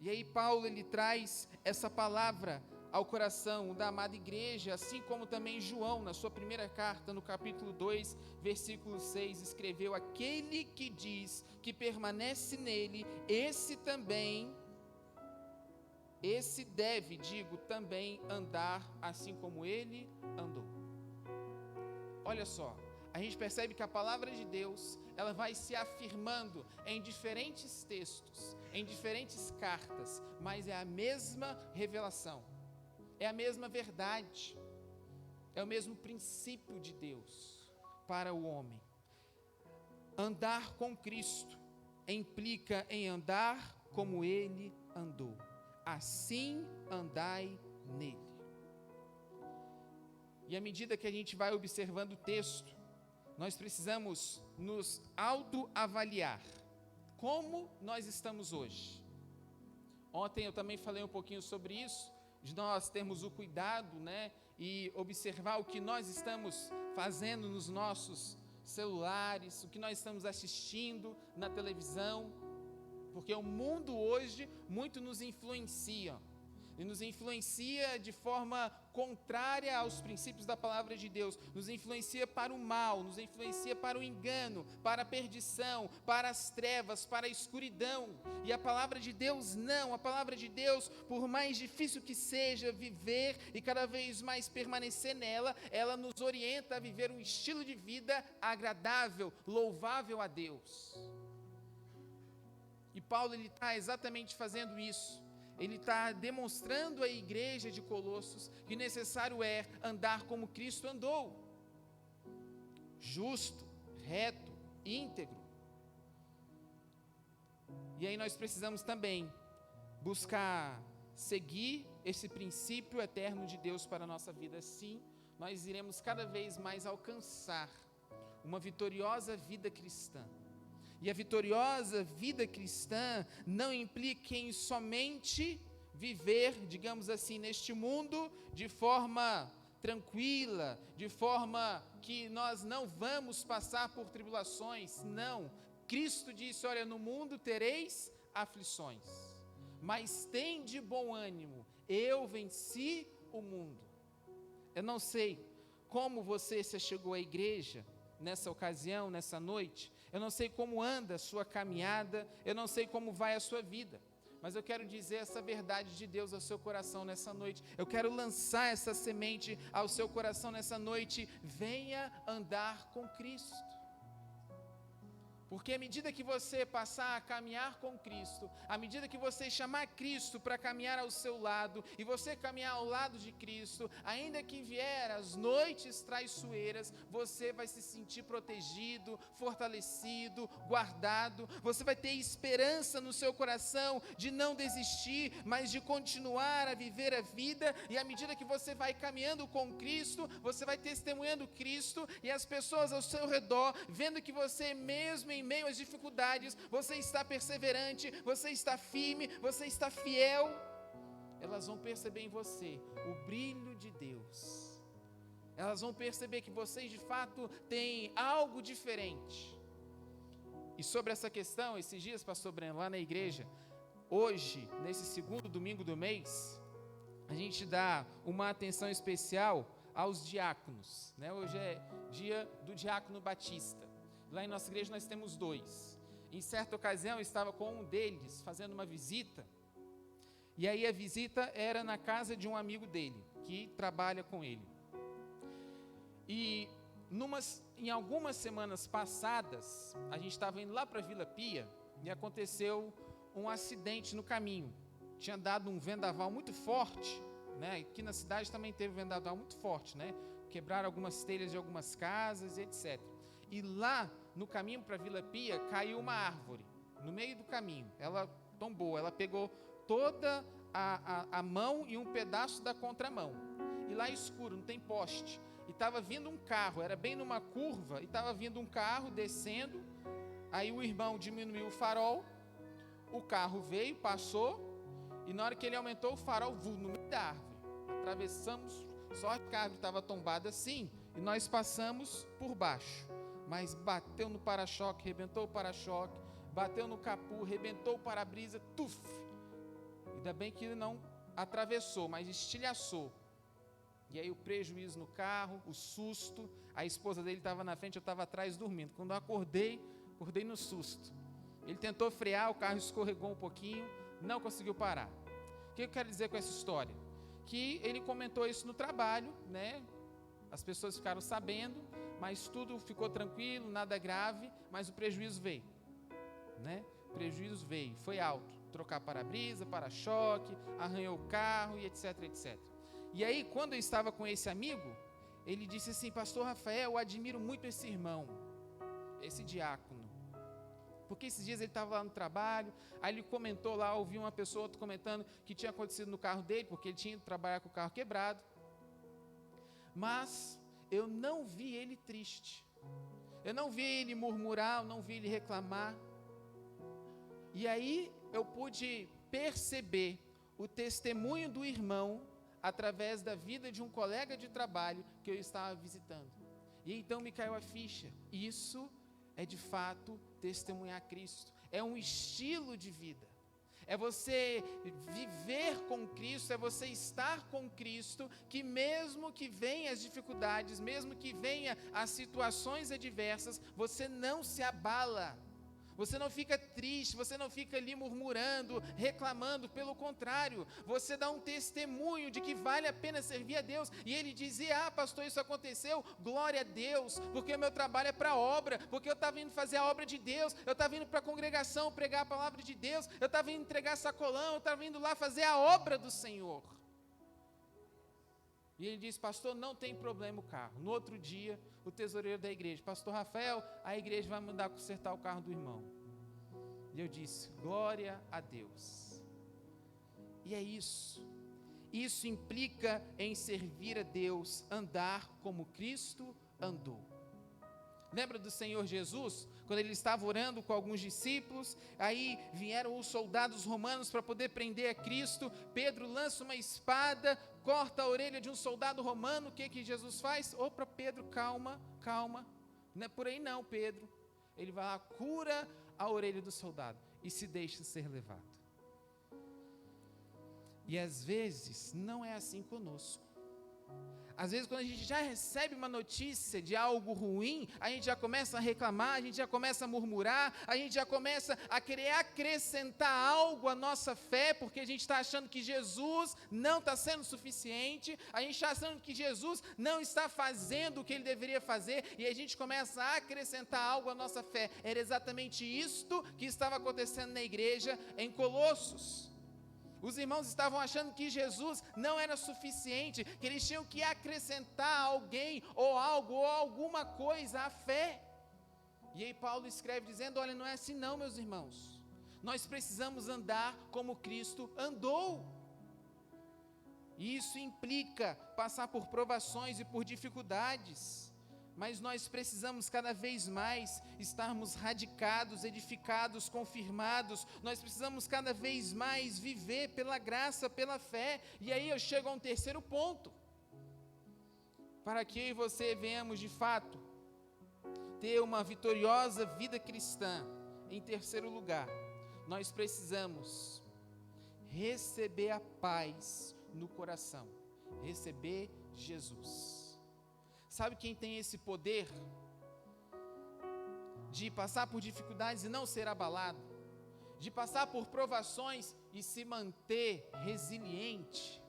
E aí Paulo ele traz essa palavra ao coração da amada igreja, assim como também João, na sua primeira carta, no capítulo 2, versículo 6, escreveu: aquele que diz que permanece nele, esse deve, também andar assim como ele andou. Olha só, a gente percebe que a palavra de Deus, ela vai se afirmando em diferentes textos, em diferentes cartas, mas é a mesma revelação, é a mesma verdade, é o mesmo princípio de Deus para o homem. Andar com Cristo implica em andar como Ele andou. Assim andai nele. E à medida que a gente vai observando o texto, nós precisamos nos autoavaliar. Como nós estamos hoje? Ontem eu também falei um pouquinho sobre isso, de nós termos o cuidado, e observar o que nós estamos fazendo nos nossos celulares, o que nós estamos assistindo na televisão, porque o mundo hoje muito nos influencia, e nos influencia de forma contrária aos princípios da palavra de Deus, nos influencia para o mal, nos influencia para o engano, para a perdição, para as trevas, para a escuridão. E a palavra de Deus não, a palavra de Deus, por mais difícil que seja viver e cada vez mais permanecer nela, ela nos orienta a viver um estilo de vida agradável, louvável a Deus. E Paulo, ele está exatamente fazendo isso. Ele está demonstrando à igreja de Colossos que necessário é andar como Cristo andou, justo, reto, íntegro. E aí nós precisamos também buscar seguir esse princípio eterno de Deus para a nossa vida. Assim, nós iremos cada vez mais alcançar uma vitoriosa vida cristã. E a vitoriosa vida cristã não implica em somente viver, digamos assim, neste mundo de forma tranquila, de forma que nós não vamos passar por tribulações. Não. Cristo disse: olha, no mundo tereis aflições, mas tende bom ânimo, eu venci o mundo. Eu não sei como você se chegou à igreja nessa ocasião, nessa noite. Eu não sei como anda a sua caminhada, eu não sei como vai a sua vida, mas eu quero dizer essa verdade de Deus ao seu coração nessa noite. Eu quero lançar essa semente ao seu coração nessa noite: venha andar com Cristo. Porque à medida que você passar a caminhar com Cristo, à medida que você chamar Cristo para caminhar ao seu lado, e você caminhar ao lado de Cristo, ainda que vier as noites traiçoeiras, você vai se sentir protegido, fortalecido, guardado. Você vai ter esperança no seu coração de não desistir, mas de continuar a viver a vida. E à medida que você vai caminhando com Cristo, você vai testemunhando Cristo, e as pessoas ao seu redor, vendo que você mesmo em meio às dificuldades, você está perseverante, você está firme, você está fiel, elas vão perceber em você o brilho de Deus. Elas vão perceber que vocês de fato têm algo diferente. E sobre essa questão, esses dias, pastor Breno, lá na igreja, hoje, nesse segundo domingo do mês, a gente dá uma atenção especial aos diáconos, Hoje é dia do diácono batista. Lá em nossa igreja nós temos 2. Em certa ocasião eu estava com um deles fazendo uma visita, e aí a visita era na casa de um amigo dele, que trabalha com ele. E em algumas semanas passadas, a gente estava indo lá para Vila Pia, e aconteceu um acidente no caminho. Tinha dado um vendaval muito forte, Aqui na cidade também teve um vendaval muito forte, Quebraram algumas telhas de algumas casas e etc. E lá no caminho para Vila Pia caiu uma árvore no meio do caminho. Ela tombou, ela pegou toda a mão e um pedaço da contramão. E lá é escuro, não tem poste. E estava vindo um carro, era bem numa curva, e estava vindo um carro descendo. Aí o irmão diminuiu o farol, o carro veio, passou, e na hora que ele aumentou o farol, no meio da árvore. Atravessamos, só que a árvore estava tombada assim, e nós passamos por baixo. Mas bateu no para-choque, rebentou o para-choque, bateu no capô, rebentou o para-brisa, tuf! Ainda bem que não atravessou, mas estilhaçou. E aí o prejuízo no carro, o susto, a esposa dele estava na frente, eu estava atrás dormindo. Quando eu acordei no susto. Ele tentou frear, o carro escorregou um pouquinho, não conseguiu parar. O que eu quero dizer com essa história? Que ele comentou isso no trabalho, né? As pessoas ficaram sabendo, mas tudo ficou tranquilo, nada grave, mas o prejuízo veio, né? O prejuízo veio, foi alto. Trocar para-brisa, para-choque, arranhou o carro e etc, etc. E aí, quando eu estava com esse amigo, ele disse assim: pastor Rafael, eu admiro muito esse irmão, esse diácono. Porque esses dias ele estava lá no trabalho, aí ele comentou lá, ouvi uma pessoa outra comentando que tinha acontecido no carro dele, porque ele tinha ido trabalhar com o carro quebrado. Mas eu não vi ele triste. Eu não vi ele murmurar, eu não vi ele reclamar. E aí eu pude perceber o testemunho do irmão através da vida de um colega de trabalho que eu estava visitando. E então me caiu a ficha. Isso é de fato testemunhar Cristo. É um estilo de vida. É você viver com Cristo, é você estar com Cristo, que mesmo que venham as dificuldades, mesmo que venham as situações adversas, você não se abala. Você não fica triste, você não fica ali murmurando, reclamando, pelo contrário, você dá um testemunho de que vale a pena servir a Deus. E ele dizia: pastor, isso aconteceu, glória a Deus, porque o meu trabalho é para a obra, porque eu estava indo fazer a obra de Deus, eu estava indo para a congregação pregar a palavra de Deus, eu estava indo entregar sacolão, eu estava indo lá fazer a obra do Senhor. E ele disse: pastor, não tem problema o carro. No outro dia, o tesoureiro da igreja: pastor Rafael, a igreja vai mandar consertar o carro do irmão. E eu disse: glória a Deus. E é isso. Isso implica em servir a Deus, andar como Cristo andou. Lembra do Senhor Jesus, quando ele estava orando com alguns discípulos, aí vieram os soldados romanos para poder prender a Cristo. Pedro lança uma espada, corta a orelha de um soldado romano. O que Jesus faz? Opa, Pedro, calma, calma, não é por aí não, Pedro. Ele vai lá, cura a orelha do soldado e se deixa ser levado. E às vezes não é assim conosco. Às vezes, quando a gente já recebe uma notícia de algo ruim, a gente já começa a reclamar, a gente já começa a murmurar, a gente já começa a querer acrescentar algo à nossa fé, porque a gente está achando que Jesus não está sendo suficiente, a gente está achando que Jesus não está fazendo o que ele deveria fazer, e a gente começa a acrescentar algo à nossa fé. Era exatamente isto que estava acontecendo na igreja em Colossos. Os irmãos estavam achando que Jesus não era suficiente, que eles tinham que acrescentar alguém, ou algo, ou alguma coisa à fé. E aí Paulo escreve dizendo: olha, não é assim não, meus irmãos. Nós precisamos andar como Cristo andou. E isso implica passar por provações e por dificuldades. Mas nós precisamos cada vez mais estarmos radicados, edificados, confirmados. Nós precisamos cada vez mais viver pela graça, pela fé. E aí eu chego a um terceiro ponto. Para que eu e você venhamos de fato ter uma vitoriosa vida cristã. Em terceiro lugar, nós precisamos receber a paz no coração. Receber Jesus. Sabe quem tem esse poder de passar por dificuldades e não ser abalado? De passar por provações e se manter resiliente?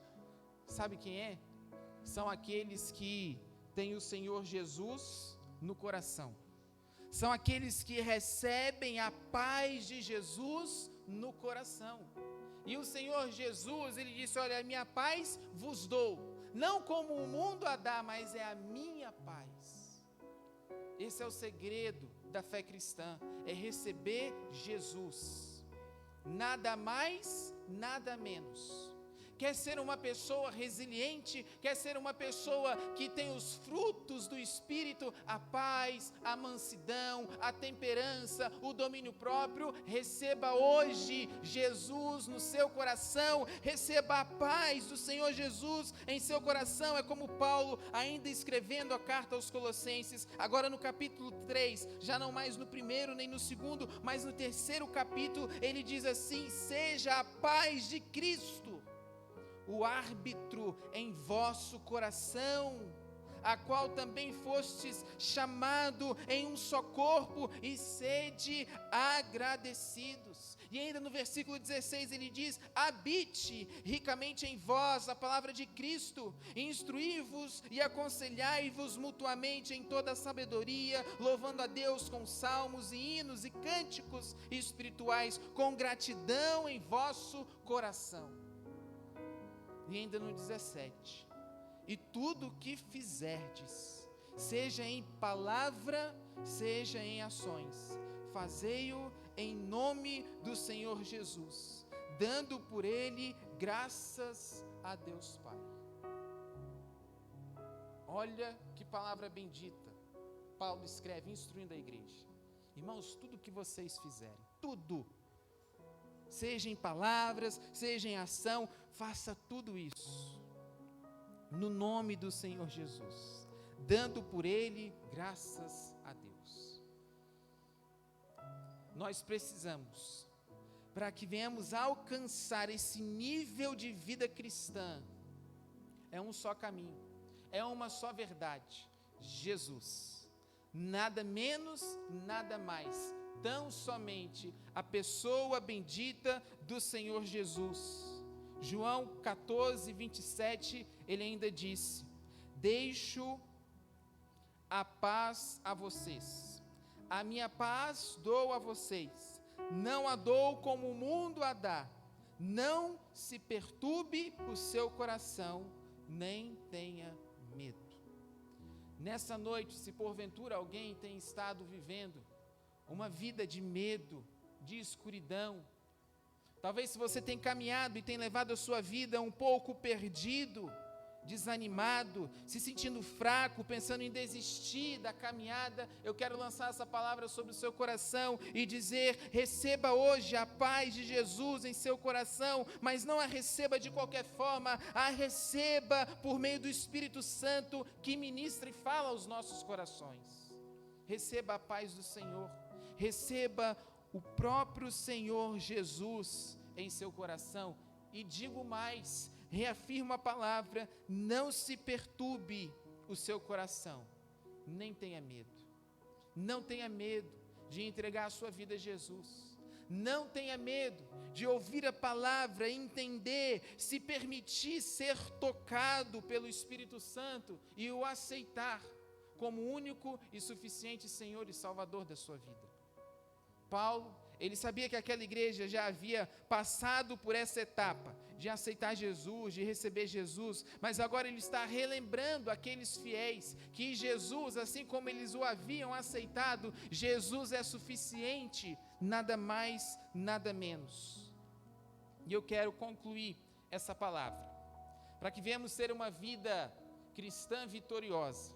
Sabe quem é? São aqueles que têm o Senhor Jesus no coração. São aqueles que recebem a paz de Jesus no coração. E o Senhor Jesus, ele disse: olha, a minha paz vos dou. Não como o mundo a dá, mas é a minha paz. Esse é o segredo da fé cristã, é receber Jesus. Nada mais, nada menos. Quer ser uma pessoa resiliente, quer ser uma pessoa que tem os frutos do Espírito, a paz, a mansidão, a temperança, o domínio próprio, receba hoje Jesus no seu coração, receba a paz do Senhor Jesus em seu coração. É como Paulo, ainda escrevendo a carta aos Colossenses, agora no capítulo 3, já não mais no primeiro nem no segundo, mas no terceiro capítulo, ele diz assim: seja a paz de Cristo o árbitro em vosso coração, a qual também fostes chamado em um só corpo, e sede agradecidos. E ainda no versículo 16 ele diz: habite ricamente em vós a palavra de Cristo, instruí-vos e aconselhai-vos mutuamente em toda a sabedoria, louvando a Deus com salmos e hinos e cânticos espirituais, com gratidão em vosso coração. E ainda no 17: e tudo o que fizerdes, seja em palavra, seja em ações, fazei-o em nome do Senhor Jesus, dando por ele graças a Deus Pai. Olha que palavra bendita Paulo escreve, instruindo a igreja. Irmãos, tudo que vocês fizerem, tudo, seja em palavras, seja em ação, faça tudo isso no nome do Senhor Jesus, dando por ele graças a Deus. Nós precisamos, para que venhamos alcançar esse nível de vida cristã, é um só caminho, é uma só verdade: Jesus. Nada menos, nada mais, tão somente a pessoa bendita do Senhor Jesus. João 14, 27, ele ainda disse: deixo a paz a vocês, a minha paz dou a vocês, não a dou como o mundo a dá, não se perturbe o seu coração, nem tenha medo. Nessa noite, se porventura alguém tem estado vivendo uma vida de medo, de escuridão, talvez se você tem caminhado e tem levado a sua vida um pouco perdido, desanimado, se sentindo fraco, pensando em desistir da caminhada, eu quero lançar essa palavra sobre o seu coração e dizer: receba hoje a paz de Jesus em seu coração, mas não a receba de qualquer forma, a receba por meio do Espírito Santo que ministra e fala aos nossos corações. Receba a paz do Senhor, receba o próprio Senhor Jesus em seu coração. E digo mais, reafirmo a palavra: não se perturbe o seu coração, nem tenha medo. Não tenha medo de entregar a sua vida a Jesus. Não tenha medo de ouvir a palavra, entender, se permitir ser tocado pelo Espírito Santo e o aceitar como único e suficiente Senhor e Salvador da sua vida. Paulo, ele sabia que aquela igreja já havia passado por essa etapa de aceitar Jesus, de receber Jesus, mas agora ele está relembrando aqueles fiéis que Jesus, assim como eles o haviam aceitado, Jesus é suficiente, nada mais, nada menos. E eu quero concluir essa palavra, para que venhamos ter uma vida cristã vitoriosa.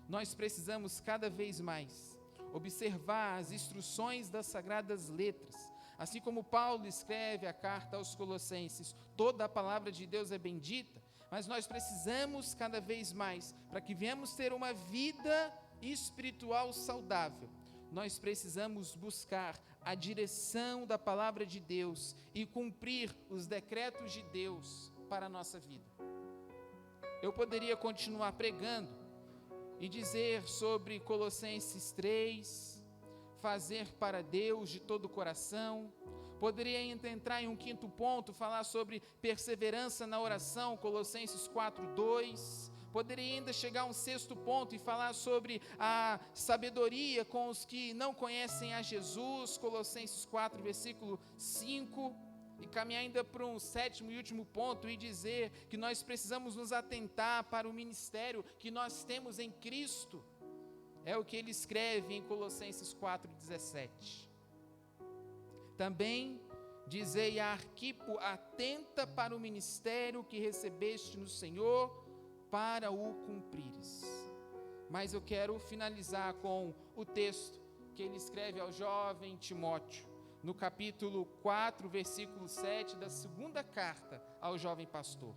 Nós precisamos cada vez mais observar as instruções das Sagradas Letras, assim como Paulo escreve a carta aos Colossenses. Toda a palavra de Deus é bendita, mas nós precisamos cada vez mais, para que venhamos ter uma vida espiritual saudável, nós precisamos buscar a direção da palavra de Deus e cumprir os decretos de Deus para a nossa vida. Eu poderia continuar pregando e dizer sobre Colossenses 3, fazer para Deus de todo o coração. Poderia ainda entrar em um quinto ponto, falar sobre perseverança na oração, Colossenses 4:2. Poderia ainda chegar a um sexto ponto e falar sobre a sabedoria com os que não conhecem a Jesus, Colossenses 4, versículo 5. E caminhar ainda para um sétimo e último ponto e dizer que nós precisamos nos atentar para o ministério que nós temos em Cristo. É o que ele escreve em Colossenses 4:17. Também dizei a Arquipo: atenta para o ministério que recebeste no Senhor, para o cumprires. Mas eu quero finalizar com o texto que ele escreve ao jovem Timóteo, no capítulo 4, versículo 7 da segunda carta ao jovem pastor.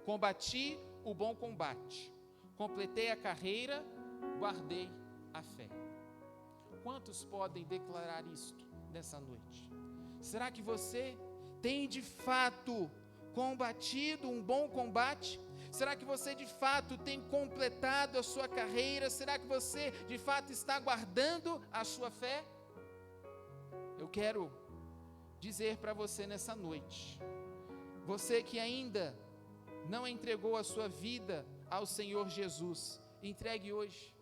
Combati o bom combate, completei a carreira, guardei a fé. Quantos podem declarar isto nessa noite? Será que você tem de fato combatido um bom combate? Será que você de fato tem completado a sua carreira? Será que você de fato está guardando a sua fé? Eu quero dizer para você nessa noite, você que ainda não entregou a sua vida ao Senhor Jesus, entregue hoje.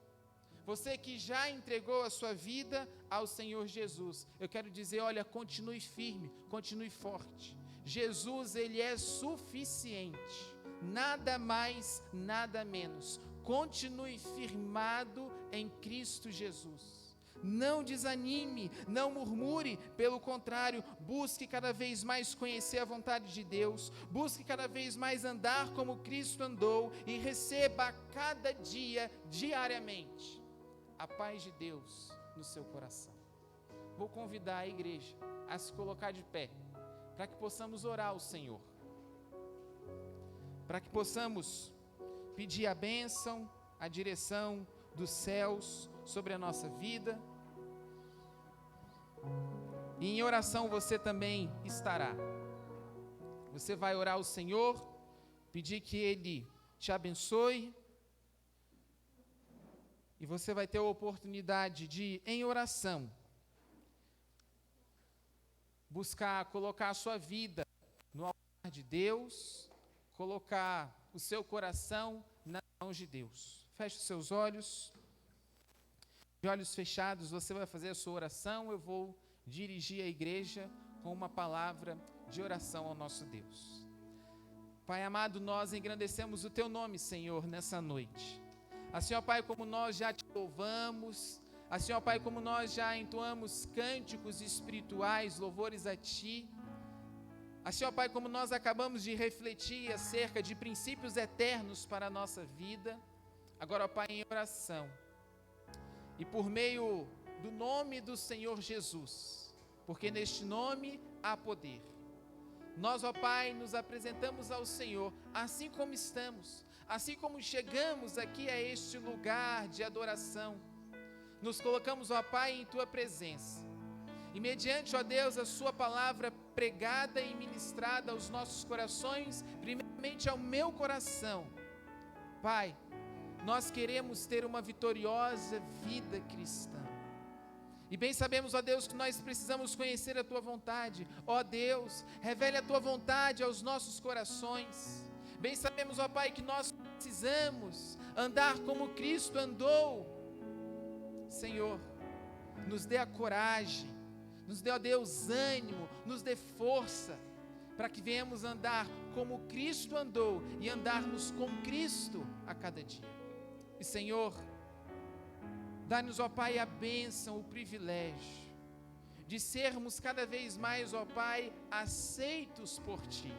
Você que já entregou a sua vida ao Senhor Jesus, eu quero dizer, olha, continue firme, continue forte. Jesus, Ele é suficiente, nada mais, nada menos. Continue firmado em Cristo Jesus. Não desanime, não murmure, pelo contrário, busque cada vez mais conhecer a vontade de Deus, busque cada vez mais andar como Cristo andou e receba a cada dia, diariamente, a paz de Deus no seu coração. Vou convidar a igreja a se colocar de pé, para que possamos orar ao Senhor, para que possamos pedir a bênção, a direção dos céus sobre a nossa vida. E em oração você também estará. Você vai orar ao Senhor, pedir que Ele te abençoe, e você vai ter a oportunidade de, em oração, buscar colocar a sua vida no altar de Deus, colocar o seu coração nas mãos de Deus. Feche os seus olhos. De olhos fechados, você vai fazer a sua oração. Eu vou dirigir a igreja com uma palavra de oração ao nosso Deus. Pai amado, nós engrandecemos o Teu nome, Senhor, nessa noite. Assim, ó Pai, como nós já Te louvamos, assim, ó Pai, como nós já entoamos cânticos espirituais, louvores a Ti, assim, ó Pai, como nós acabamos de refletir acerca de princípios eternos para a nossa vida, agora, ó Pai, em oração, e por meio do nome do Senhor Jesus, porque neste nome há poder. Nós, ó Pai, nos apresentamos ao Senhor, assim como estamos, assim como chegamos aqui a este lugar de adoração. Nos colocamos, ó Pai, em Tua presença. E mediante, ó Deus, a Sua palavra pregada e ministrada aos nossos corações, primeiramente ao meu coração, Pai, nós queremos ter uma vitoriosa vida cristã. E bem sabemos, ó Deus, que nós precisamos conhecer a Tua vontade. Ó Deus, revele a Tua vontade aos nossos corações. Bem sabemos, ó Pai, que nós precisamos andar como Cristo andou. Senhor, nos dê a coragem, nos dê, ó Deus, ânimo, nos dê força, para que venhamos andar como Cristo andou e andarmos com Cristo a cada dia. E Senhor, dá-nos, ó Pai, a bênção, o privilégio de sermos cada vez mais, ó Pai, aceitos por Ti.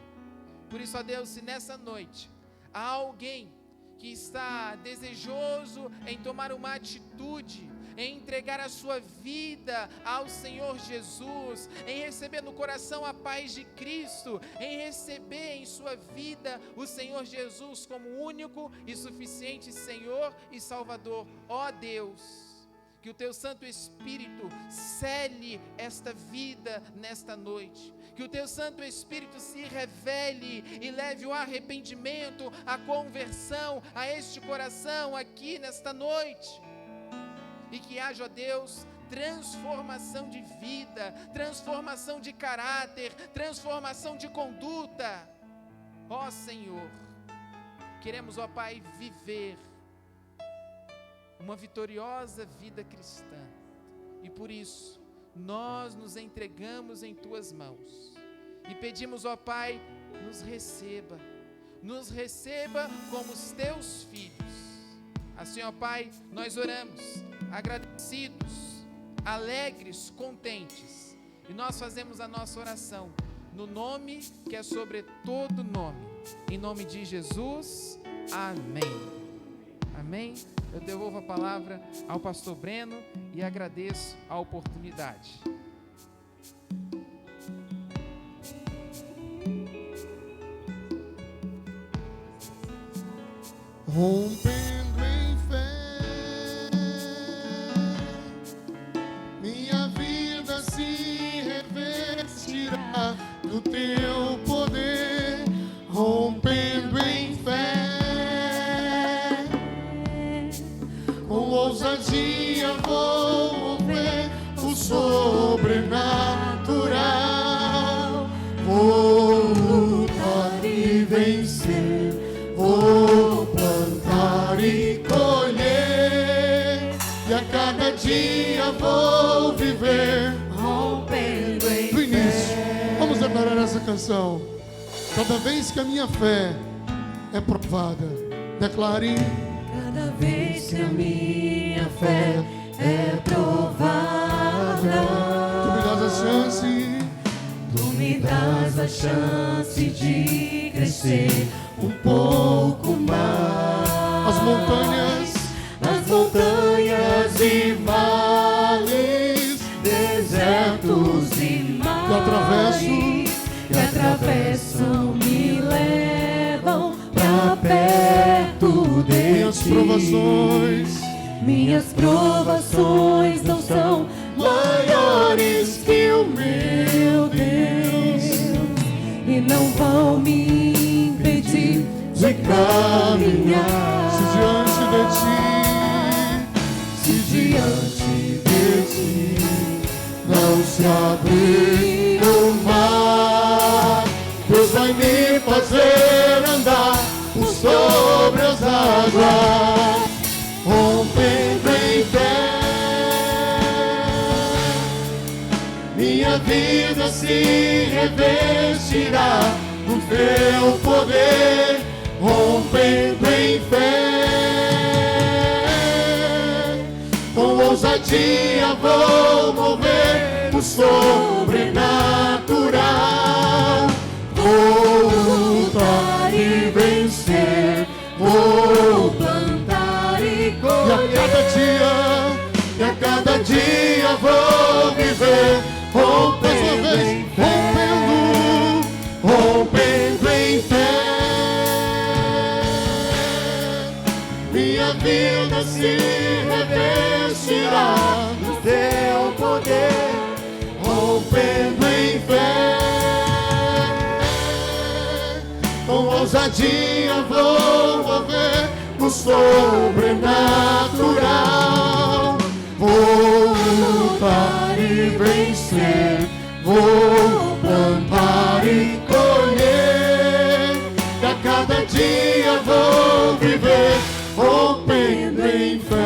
Por isso, ó Deus, se nessa noite há alguém que está desejoso em tomar uma atitude, em entregar a sua vida ao Senhor Jesus, em receber no coração a paz de Cristo, em receber em sua vida o Senhor Jesus como único e suficiente Senhor e Salvador. Ó Deus, que o Teu Santo Espírito cele esta vida nesta noite, que o Teu Santo Espírito se revele e leve o arrependimento, a conversão a este coração aqui nesta noite, e que haja, ó Deus, transformação de vida, transformação de caráter, transformação de conduta. Ó Senhor, queremos, ó Pai, viver uma vitoriosa vida cristã, e por isso nós nos entregamos em Tuas mãos e pedimos, ó Pai, nos receba como os Teus filhos. Assim, ó Pai, nós oramos agradecidos, alegres, contentes, e nós fazemos a nossa oração no nome que é sobre todo nome, em nome de Jesus, amém. Amém. Eu devolvo a palavra ao pastor Breno e agradeço a oportunidade. Rompendo em fé, minha vida se revestirá do Teu poder. ousadia vou mover o sobrenatural. Vou lutar e vencer, vou plantar e colher, e a cada dia vou viver rompendo em do início. Vamos declarar essa canção. Cada vez que a minha fé é provada, declare. Cada vez que a minha fé é provada, Tu me dás a chance, tu me dás a chance de crescer um pouco mais. as montanhas e vales, desertos e mares que atravessam me levam pra perto de minhas provações não são maiores que o meu Deus, e não vão me impedir de caminhar. Se diante de ti não se abrir o mar, Deus vai me fazer andar por sobre as águas, rompendo em fé. Minha vida se revestirá do teu poder, rompendo em fé. Com ousadia vou mover o sobrenatural. Vou lutar e vencer, vou plantar e colher, e a cada dia vou viver rompendo em fé, rompendo em fé. Minha vida se revestirá do teu poder, rompendo em fé. Com ousadia vou mover o sobrenatural. Vou lutar e vencer, vou plantar e colher, e a cada dia vou viver rompendo em fé.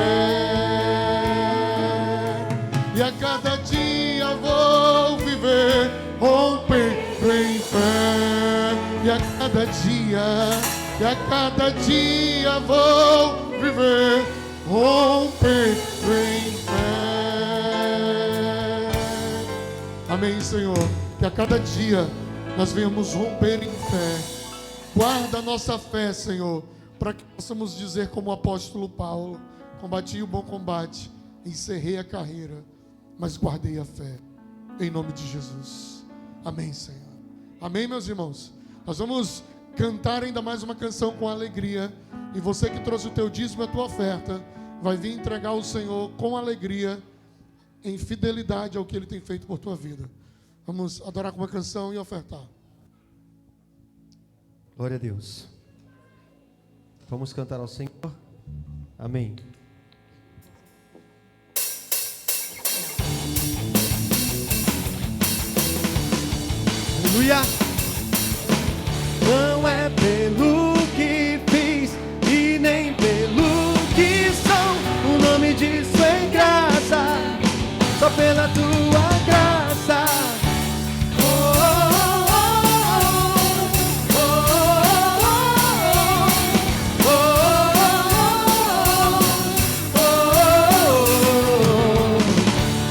E a cada dia vou viver rompendo em fé. E a cada dia vou viver rompendo em fé. Amém, Senhor. Que a cada dia nós venhamos romper em fé. Guarda a nossa fé, Senhor, para que possamos dizer como o apóstolo Paulo: combati o bom combate, encerrei a carreira, mas guardei a fé. Em nome de Jesus. Amém, Senhor. Amém, meus irmãos. Nós vamos cantar ainda mais uma canção com alegria. E você que trouxe o teu dízimo e a tua oferta vai vir entregar ao Senhor com alegria, em fidelidade ao que Ele tem feito por tua vida. Vamos adorar com uma canção e ofertar. Glória a Deus. Vamos cantar ao Senhor. Amém. Aleluia. Não é pelo que fiz e nem pelo que sou, o nome disso é graça, só pela tua graça.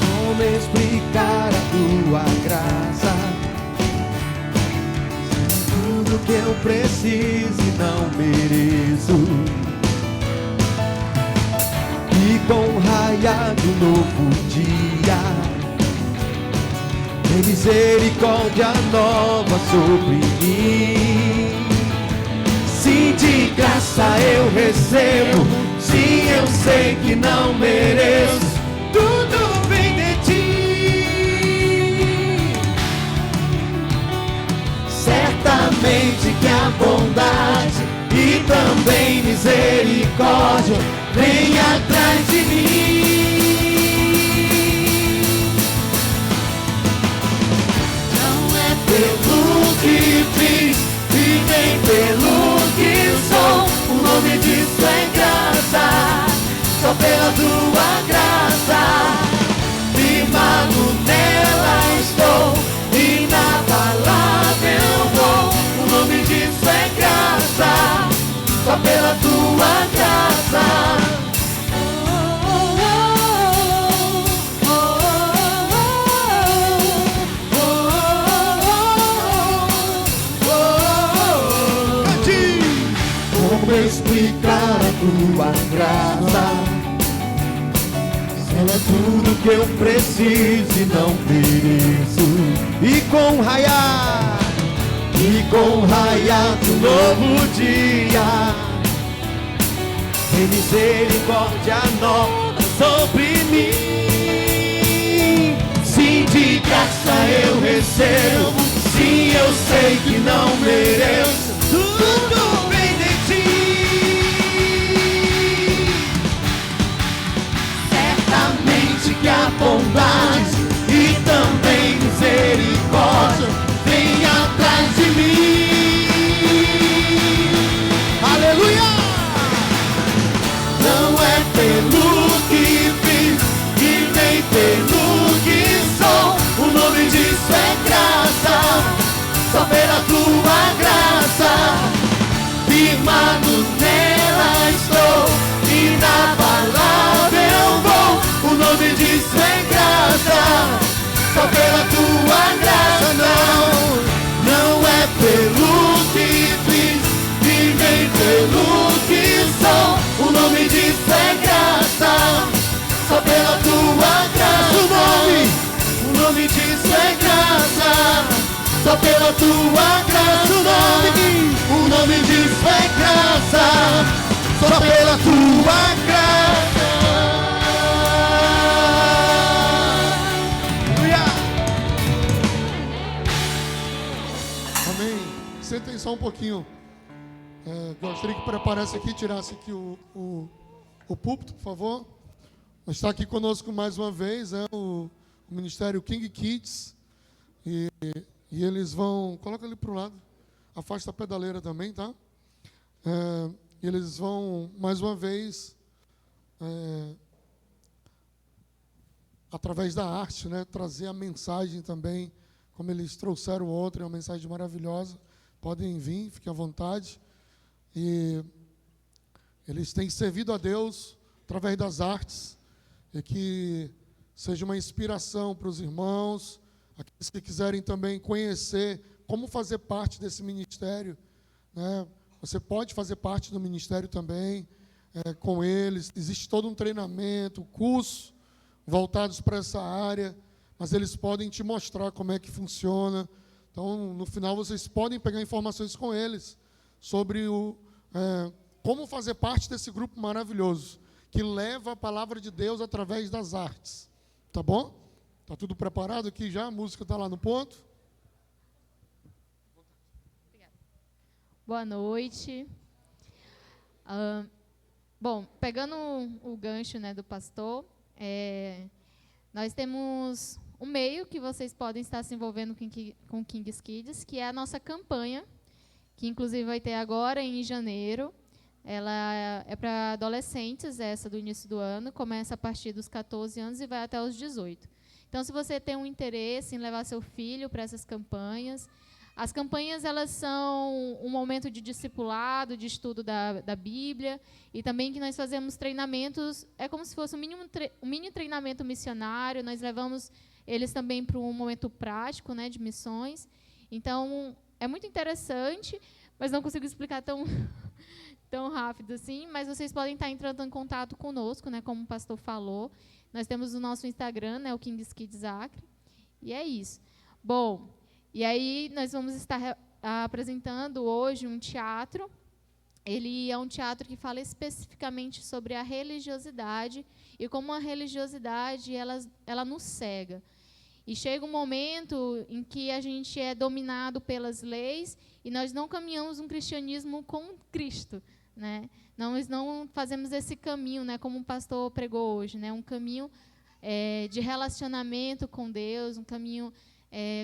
Como explicar a tua graça? Tudo que eu preciso e não mereço. E com o raiar do novo dia, tem misericórdia nova sobre mim. Se de graça eu recebo, se eu sei que não mereço, tudo vem de ti. Certamente que a bondade e também misericórdia vem atrás de mim. tua graça. Como explicar a tua graça? Ela é tudo que eu preciso e não mereço. E com raiar do novo dia, tem misericórdia nova sobre mim. Sim, de graça eu recebo. Sim, eu sei que não mereço. Tudo vem de ti. Certamente que a bondade e também misericórdia vem atrás de mim. Aleluia! Não é pelo que fiz e nem pelo que sou. O nome disso é graça. Só pela tua graça, firmado nela estou, inabalável eu vou. O nome disso é graça, só pela tua graça. Não é pelo que fiz e nem pelo que sou. O nome disso é graça, só pela tua graça. O nome disso é graça. Só pela tua graça, o nome disso é graça. Só pela tua graça. Amém. Sentem só um pouquinho. Gostaria que preparasse aqui, tirasse aqui o púlpito, por favor. Está aqui conosco mais uma vez o Ministério King Kids. E eles vão... Coloca ali para o lado. Afasta a pedaleira também, tá? E eles vão, mais uma vez, através da arte, né, trazer a mensagem também, como eles trouxeram ontem, uma mensagem maravilhosa. Podem vir, fiquem à vontade. E eles têm servido a Deus através das artes, e que seja uma inspiração para os irmãos, aqueles que quiserem também conhecer como fazer parte desse ministério, né? Você pode fazer parte do ministério também, com eles. Existe todo um treinamento, curso voltados para essa área, mas eles podem te mostrar como é que funciona. Então, no final, vocês podem pegar informações com eles sobre como fazer parte desse grupo maravilhoso, que leva a palavra de Deus através das artes. Tá bom? Está tudo preparado aqui já? A música está lá no ponto? Boa noite. Bom, pegando o gancho, né, do pastor, nós temos um meio que vocês podem estar se envolvendo com Kings Kids, que é a nossa campanha, que inclusive vai ter agora em janeiro. Ela é para adolescentes, essa do início do ano, começa a partir dos 14 anos e vai até os 18. Então, se você tem um interesse em levar seu filho para essas campanhas, as campanhas elas são um momento de discipulado, de estudo da Bíblia, e também que nós fazemos treinamentos, é como se fosse um mini treinamento missionário. Nós levamos eles também para um momento prático, né, de missões. Então, é muito interessante, mas não consigo explicar tão rápido assim, mas vocês podem estar entrando em contato conosco, né, como o pastor falou. Nós temos o nosso Instagram, né, o Kings Kids Acre, e é isso. Bom, e aí nós vamos estar apresentando hoje um teatro. Ele é um teatro que fala especificamente sobre a religiosidade e como a religiosidade ela nos cega. E chega um momento em que a gente é dominado pelas leis e nós não caminhamos um cristianismo com Cristo, né? Nós não fazemos esse caminho, né, como o pastor pregou hoje, né, um caminho de relacionamento com Deus, um caminho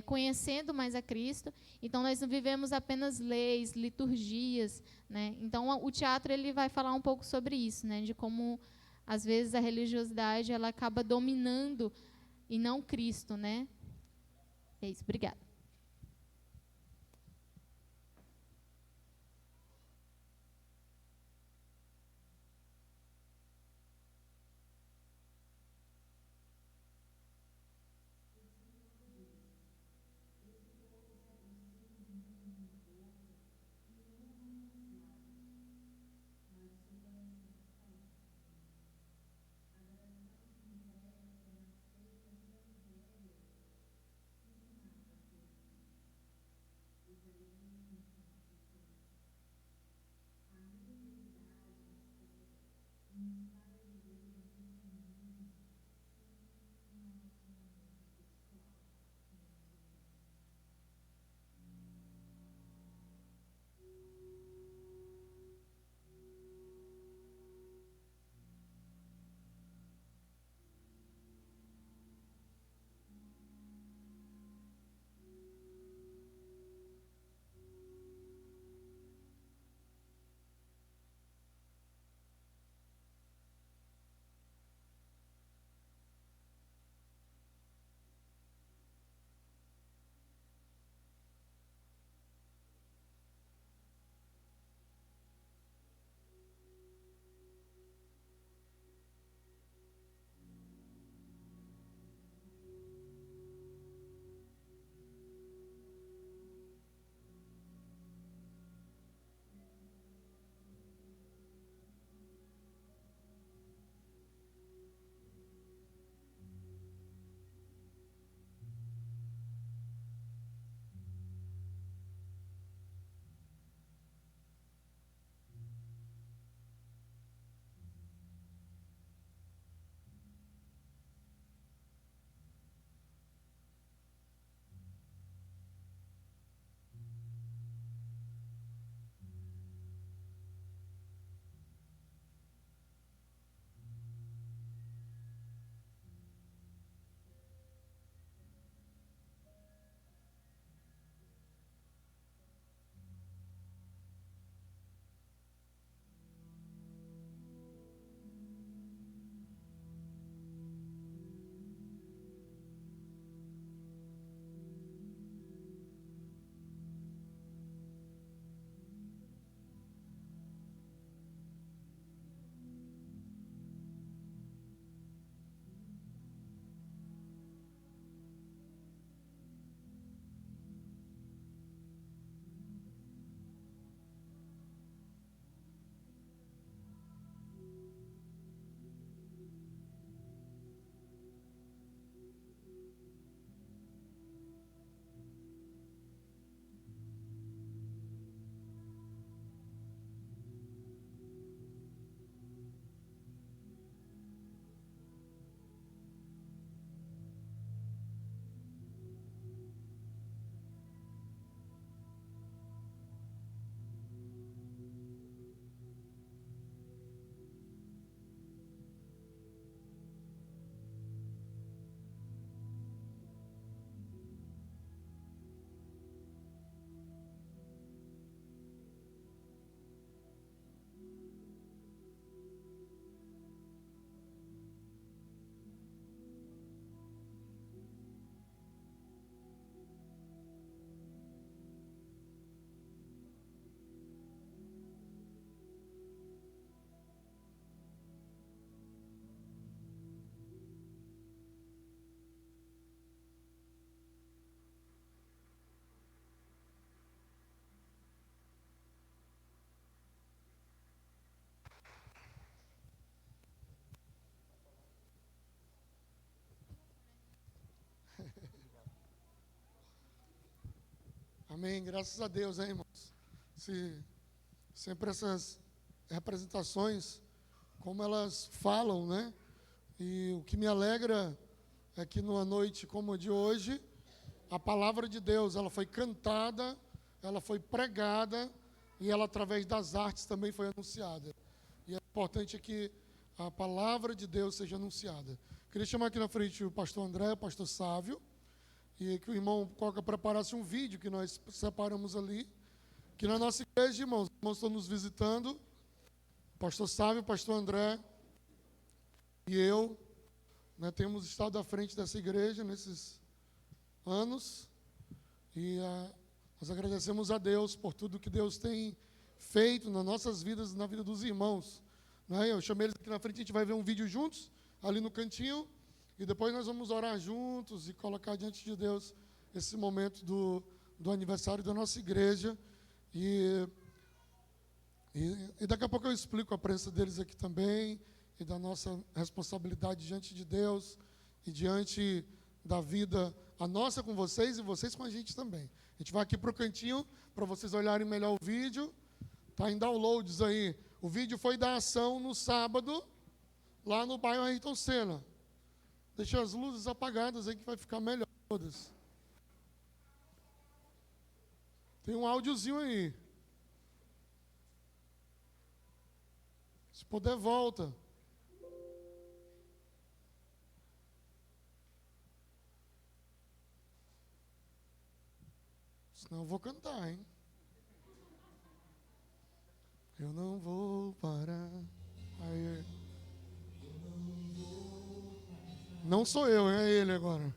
conhecendo mais a Cristo. Então, nós não vivemos apenas leis, liturgias, né? Então, o teatro ele vai falar um pouco sobre isso, né, de como, às vezes, a religiosidade ela acaba dominando e não Cristo, né? É isso, obrigada. Amém. Graças a Deus, hein, irmãos? Sempre essas representações, como elas falam, né? E o que me alegra é que numa noite como a de hoje, a palavra de Deus, ela foi cantada, ela foi pregada e ela através das artes também foi anunciada. E é importante que a palavra de Deus seja anunciada. Queria chamar aqui na frente o pastor André, o pastor Sávio, e que o irmão Coca preparasse um vídeo que nós separamos ali, que na nossa igreja, irmãos, os irmãos estão nos visitando, o pastor Sávio, o pastor André e eu, né, temos estado à frente dessa igreja nesses anos, e nós agradecemos a Deus por tudo que Deus tem feito nas nossas vidas, na vida dos irmãos. Né? Eu chamei eles aqui na frente, a gente vai ver um vídeo juntos, ali no cantinho, e depois nós vamos orar juntos e colocar diante de Deus esse momento do aniversário da nossa igreja. E daqui a pouco eu explico a presença deles aqui também, e da nossa responsabilidade diante de Deus, e diante da vida, a nossa com vocês e vocês com a gente também. A gente vai aqui para o cantinho, para vocês olharem melhor o vídeo. Está em downloads aí. O vídeo foi da ação no sábado, lá no bairro Ayrton Senna. Deixa as luzes apagadas aí que vai ficar melhor todas. Tem um áudiozinho aí. Se puder, volta. Senão eu vou cantar, hein? Eu não vou parar. Aí. Não sou eu, é ele agora.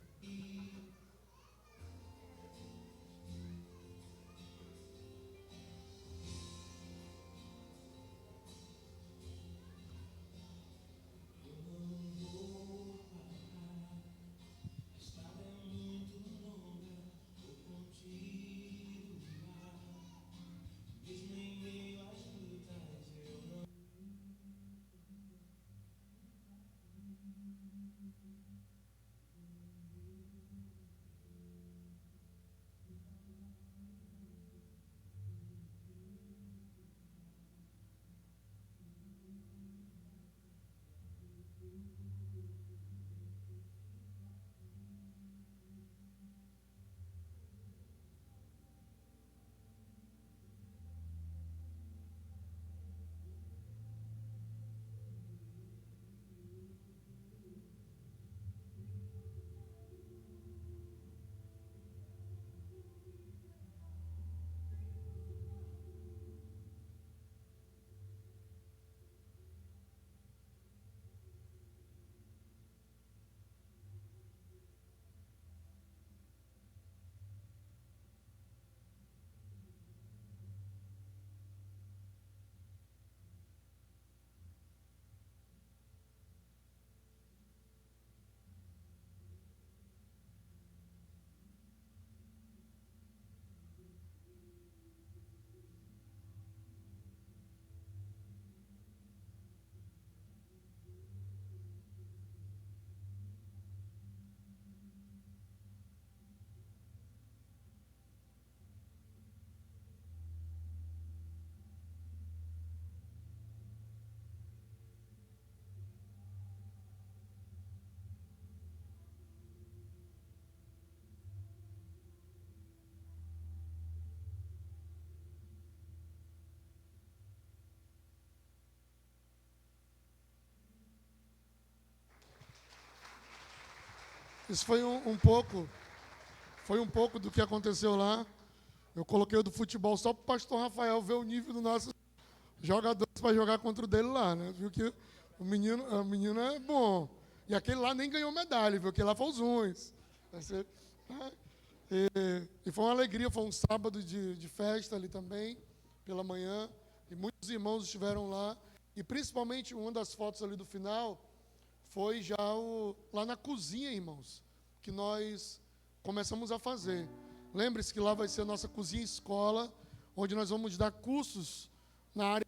Isso foi um pouco do que aconteceu lá. Eu coloquei o do futebol só para o pastor Rafael ver o nível dos nossos jogadores para jogar contra o dele lá, né? Viu que o menino é bom. E aquele lá nem ganhou medalha, viu? Aquele lá foi os ruins. E foi uma alegria, foi um sábado de festa ali também, pela manhã. E muitos irmãos estiveram lá. E principalmente uma das fotos ali do final foi já lá na cozinha, irmãos, que nós começamos a fazer. Lembre-se que lá vai ser a nossa cozinha escola, onde nós vamos dar cursos na área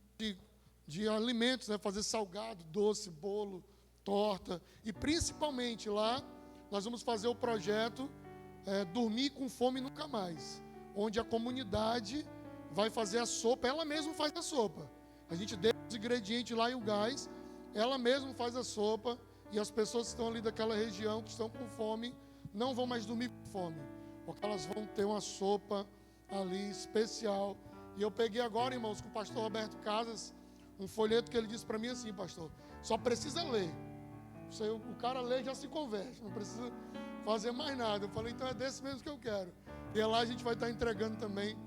de alimentos, né? Fazer salgado, doce, bolo, torta. E principalmente lá, nós vamos fazer o projeto Dormir com Fome Nunca Mais, onde a comunidade vai fazer a sopa, ela mesma faz a sopa. A gente deixa os ingredientes lá e o gás, ela mesma faz a sopa, e as pessoas que estão ali daquela região, que estão com fome, não vão mais dormir com fome, porque elas vão ter uma sopa ali especial. E eu peguei agora, irmãos, com o pastor Roberto Casas, um folheto que ele disse para mim assim: pastor, só precisa ler. O cara lê e já se converte, não precisa fazer mais nada. Eu falei, então é desse mesmo que eu quero. E lá a gente vai estar entregando também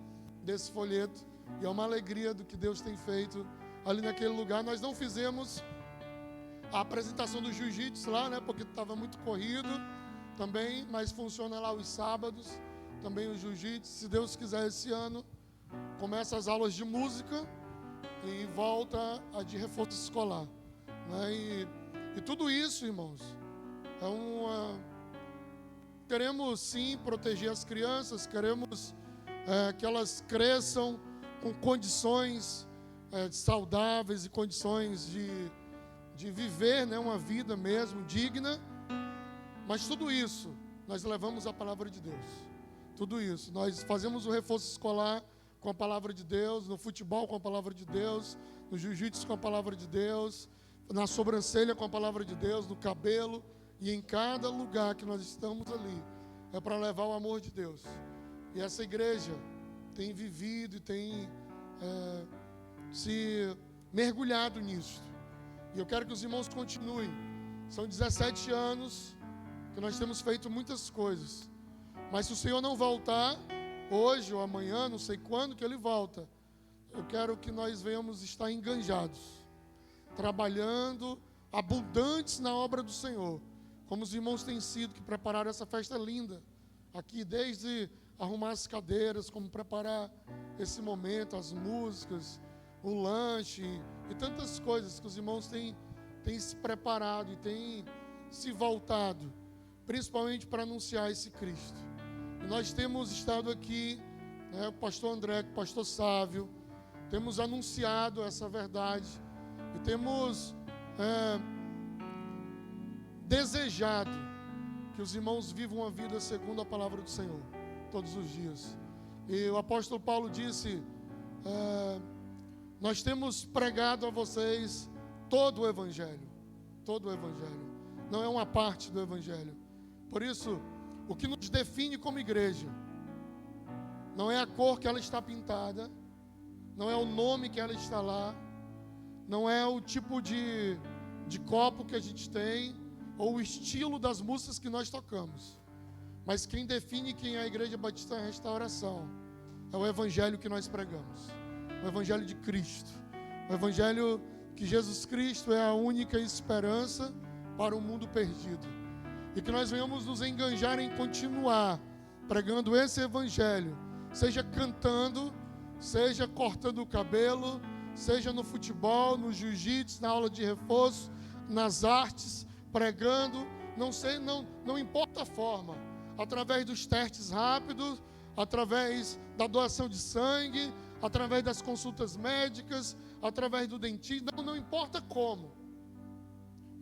desse folheto. E é uma alegria do que Deus tem feito ali naquele lugar. Nós não fizemos a apresentação do jiu-jitsu lá, né? Porque estava muito corrido também, mas funciona lá os sábados, também o jiu-jitsu. Se Deus quiser, esse ano começa as aulas de música e volta a de reforço escolar, né? E tudo isso, irmãos, queremos sim proteger as crianças, queremos que elas cresçam com condições saudáveis e condições de viver, né, uma vida mesmo digna. Mas tudo isso nós levamos a palavra de Deus. Tudo isso nós fazemos o reforço escolar com a palavra de Deus, no futebol com a palavra de Deus, no jiu-jitsu com a palavra de Deus, na sobrancelha com a palavra de Deus, no cabelo, e em cada lugar que nós estamos ali é para levar o amor de Deus. E essa igreja tem vivido e tem se mergulhado nisso. E eu quero que os irmãos continuem. São 17 anos que nós temos feito muitas coisas. Mas se o Senhor não voltar, hoje ou amanhã, não sei quando que Ele volta, eu quero que nós venhamos estar enganjados, trabalhando, abundantes na obra do Senhor, como os irmãos têm sido, que prepararam essa festa linda aqui, desde arrumar as cadeiras, como preparar esse momento, as músicas, o lanche e tantas coisas que os irmãos têm se preparado e têm se voltado, principalmente para anunciar esse Cristo. E nós temos estado aqui, né, o pastor André, o pastor Sávio, temos anunciado essa verdade e temos desejado que os irmãos vivam uma vida segundo a palavra do Senhor, todos os dias. E o apóstolo Paulo disse, nós temos pregado a vocês todo o Evangelho, não é uma parte do Evangelho. Por isso, o que nos define como igreja não é a cor que ela está pintada, não é o nome que ela está lá, não é o tipo de copo que a gente tem, ou o estilo das músicas que nós tocamos. Mas quem define quem é a Igreja Batista Restauração é o Evangelho que nós pregamos, o Evangelho de Cristo, o Evangelho que Jesus Cristo é a única esperança para o mundo perdido. E que nós venhamos nos enganjar em continuar pregando esse Evangelho, seja cantando, seja cortando o cabelo, seja no futebol, no jiu-jitsu, na aula de reforço, nas artes, pregando, não importa a forma, através dos testes rápidos, através da doação de sangue, através das consultas médicas, através do dentista, não importa como,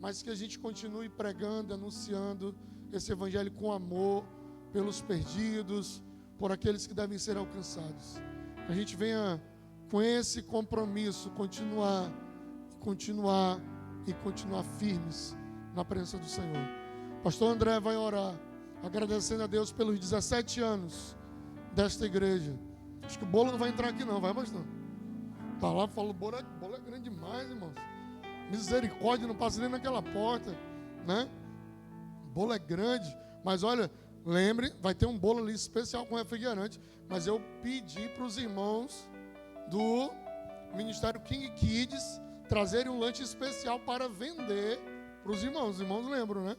mas que a gente continue pregando, anunciando esse Evangelho com amor, pelos perdidos, por aqueles que devem ser alcançados. Que a gente venha com esse compromisso, continuar firmes na presença do Senhor. Pastor André vai orar, agradecendo a Deus pelos 17 anos desta igreja. Acho que o bolo não vai entrar aqui não, vai, pastor? Tá lá, falou, o bolo é grande demais, irmãos. Misericórdia, não passa nem naquela porta, né? O bolo é grande, mas olha, lembre, vai ter um bolo ali especial com refrigerante, mas eu pedi para os irmãos do Ministério King Kids trazerem um lanche especial para vender para os irmãos lembram, né?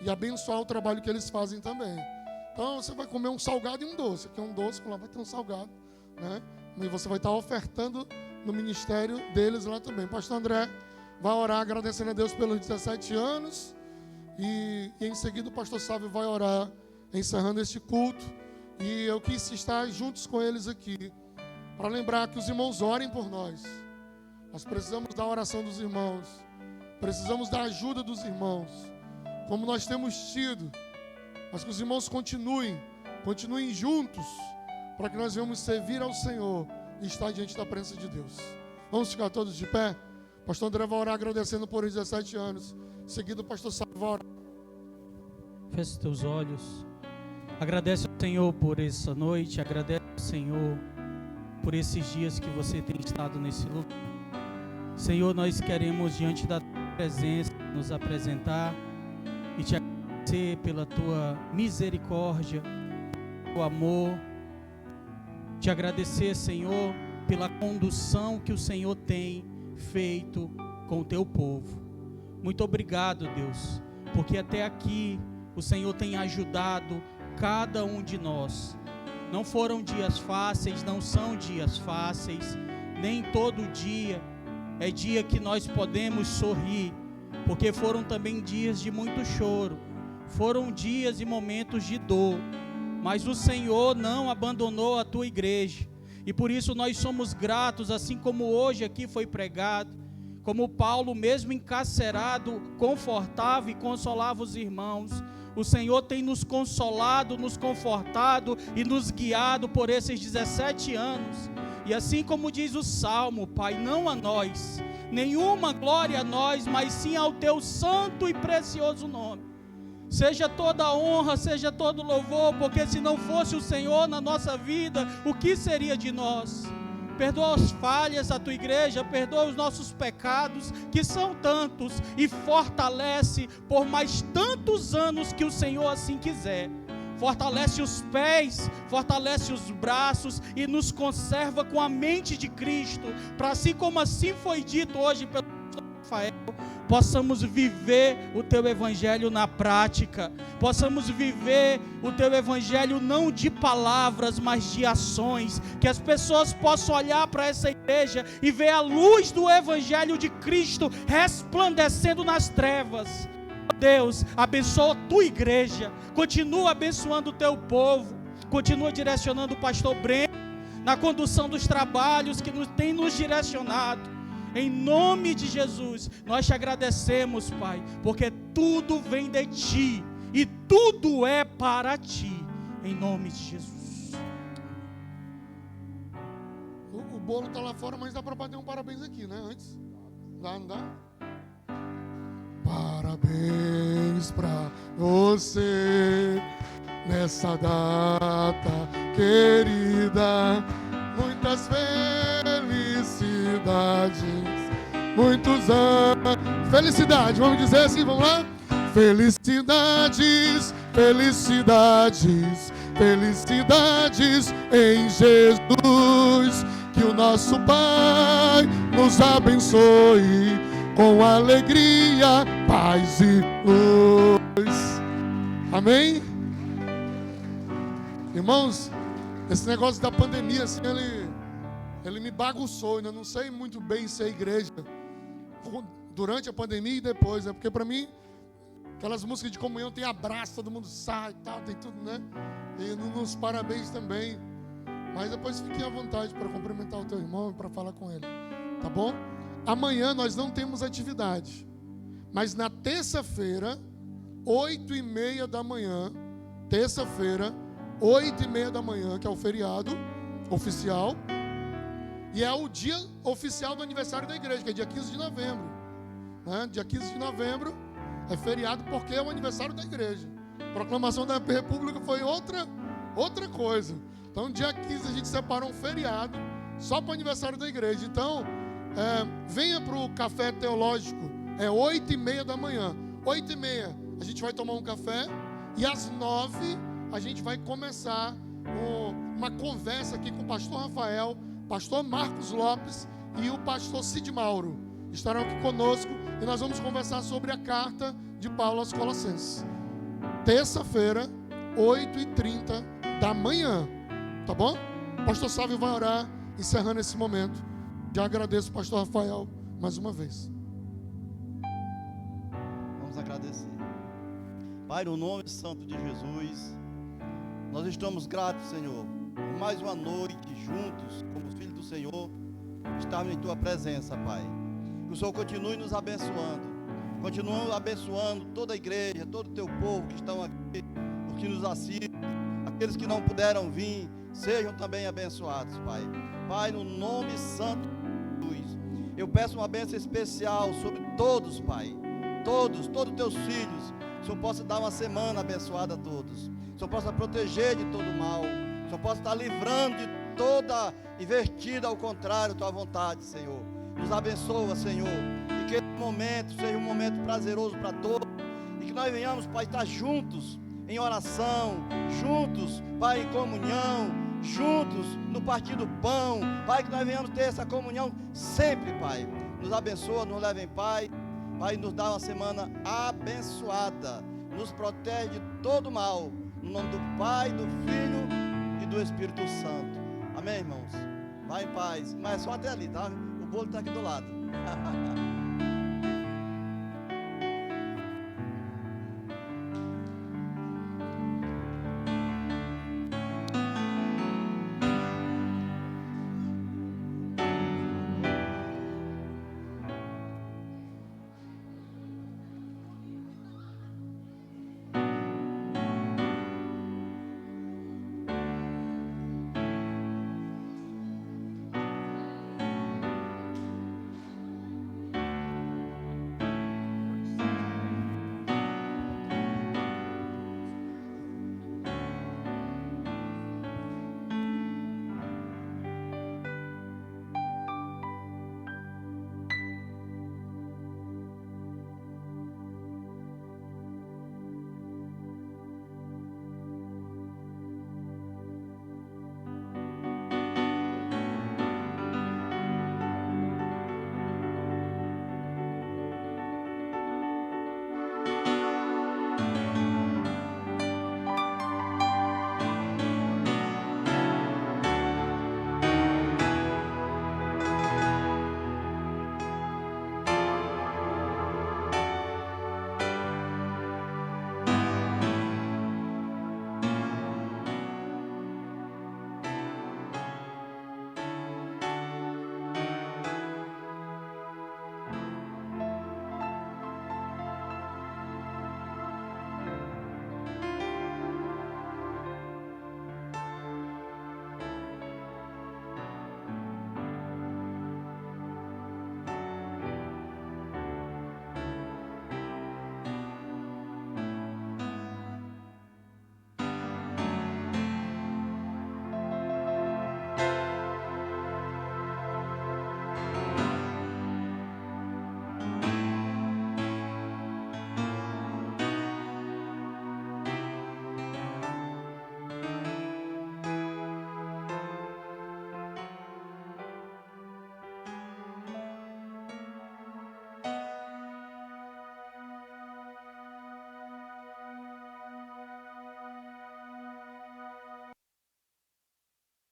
E abençoar o trabalho que eles fazem também. Então você vai comer um salgado e um doce. Aqui é um doce, lá vai ter um salgado, né? E você vai estar ofertando no ministério deles lá também. Pastor André vai orar agradecendo a Deus pelos 17 anos. E em seguida o pastor Sávio vai orar encerrando este culto. E eu quis estar juntos com eles aqui para lembrar que os irmãos orem por nós. Nós precisamos da oração dos irmãos. Precisamos da ajuda dos irmãos, como nós temos tido. Mas que os irmãos continuem Continuem juntos, para que nós venhamos servir ao Senhor e estar diante da presença de Deus. Vamos ficar todos de pé? Pastor André vai orar agradecendo por 17 anos. Em seguida, o pastor Sábio vai orar. Feche teus olhos. Agradece ao Senhor por essa noite. Agradece ao Senhor por esses dias que você tem estado nesse lugar. Senhor, nós queremos diante da tua presença nos apresentar e te agradecer pela tua misericórdia, o amor. Te agradecer, Senhor, pela condução que o Senhor tem feito com o teu povo. Muito obrigado, Deus, porque até aqui o Senhor tem ajudado cada um de nós. Não foram dias fáceis, não são dias fáceis, nem todo dia é dia que nós podemos sorrir, porque foram também dias de muito choro, foram dias e momentos de dor, mas o Senhor não abandonou a tua igreja, e por isso nós somos gratos, assim como hoje aqui foi pregado, como Paulo mesmo encarcerado, confortava e consolava os irmãos. O Senhor tem nos consolado, nos confortado e nos guiado por esses 17 anos. E assim como diz o Salmo, Pai, não a nós, nenhuma glória a nós, mas sim ao teu santo e precioso nome. Seja toda a honra, seja todo louvor, porque se não fosse o Senhor na nossa vida, o que seria de nós? Perdoa as falhas da tua igreja, perdoa os nossos pecados, que são tantos, e fortalece por mais tantos anos que o Senhor assim quiser. Fortalece os pés, fortalece os braços e nos conserva com a mente de Cristo, para assim como assim foi dito hoje pelo Rafael, possamos viver o teu evangelho na prática, possamos viver o teu evangelho não de palavras, mas de ações, que as pessoas possam olhar para essa igreja e ver a luz do evangelho de Cristo resplandecendo nas trevas. Deus, abençoa a tua igreja, continua abençoando o teu povo, continua direcionando o pastor Breno na condução dos trabalhos que tem nos direcionado. Em nome de Jesus, nós te agradecemos, Pai, porque tudo vem de Ti e tudo é para Ti, em nome de Jesus. O bolo está lá fora, mas dá para bater um parabéns aqui, né? Antes. Dá, não dá? Parabéns para você nessa data querida. Muitas felicidades, muitos anos. Felicidade, vamos dizer assim, vamos lá? Felicidades, felicidades, felicidades em Jesus. Que o nosso Pai nos abençoe com alegria, paz e luz. Amém? Irmãos, esse negócio da pandemia, assim, ele me bagunçou. Ainda não sei muito bem se é igreja durante a pandemia e depois, né? Porque para mim, aquelas músicas de comunhão tem abraço, todo mundo sai e tal, tem tudo, né? E nos parabéns também. Mas depois fiquem à vontade para cumprimentar o teu irmão e para falar com ele, tá bom? Amanhã nós não temos atividade, mas na terça-feira, 8h30 da manhã, terça-feira, 8h30 da manhã, que é o feriado oficial, e é o dia oficial do aniversário da igreja, que é dia 15 de novembro. Né? Dia 15 de novembro é feriado porque é o aniversário da igreja. A proclamação da República foi outra coisa. Então, dia 15 a gente separou um feriado só para o aniversário da igreja. Então, venha para o café teológico, é 8h30 da manhã. 8h30 a gente vai tomar um café e às 9h a gente vai começar uma conversa aqui com o pastor Rafael, pastor Marcos Lopes e o pastor Cid Mauro. Estarão aqui conosco e nós vamos conversar sobre a carta de Paulo aos Colossenses. Terça-feira, 8h30 da manhã. Tá bom? O pastor Sávio vai orar, encerrando esse momento. Já agradeço o pastor Rafael mais uma vez. Vamos agradecer. Pai, no nome santo de Jesus, nós estamos gratos, Senhor, por mais uma noite juntos, como filhos do Senhor, estarmos em Tua presença, Pai. Que o Senhor continue nos abençoando. Continue abençoando toda a igreja, todo o Teu povo que estão aqui, os que nos assistem, a aqueles que não puderam vir, sejam também abençoados, Pai. Pai, no nome santo de Jesus, eu peço uma bênção especial sobre todos, Pai. Todos teus filhos. Que o Senhor possa dar uma semana abençoada a todos. Que o Senhor possa proteger de todo mal. Que o Senhor possa estar livrando de toda invertida ao contrário da tua vontade, Senhor. Nos abençoa, Senhor. E que esse momento seja um momento prazeroso para todos. E que nós venhamos, Pai, estar juntos em oração, juntos, Pai, em comunhão, juntos no partir do pão. Pai, que nós venhamos ter essa comunhão sempre, Pai. Nos abençoa, nos leva em paz. Pai, nos dá uma semana abençoada. Nos protege de todo mal. No nome do Pai, do Filho e do Espírito Santo. Amém, irmãos? Vai em paz. Mas é só até ali, tá? O bolo está aqui do lado.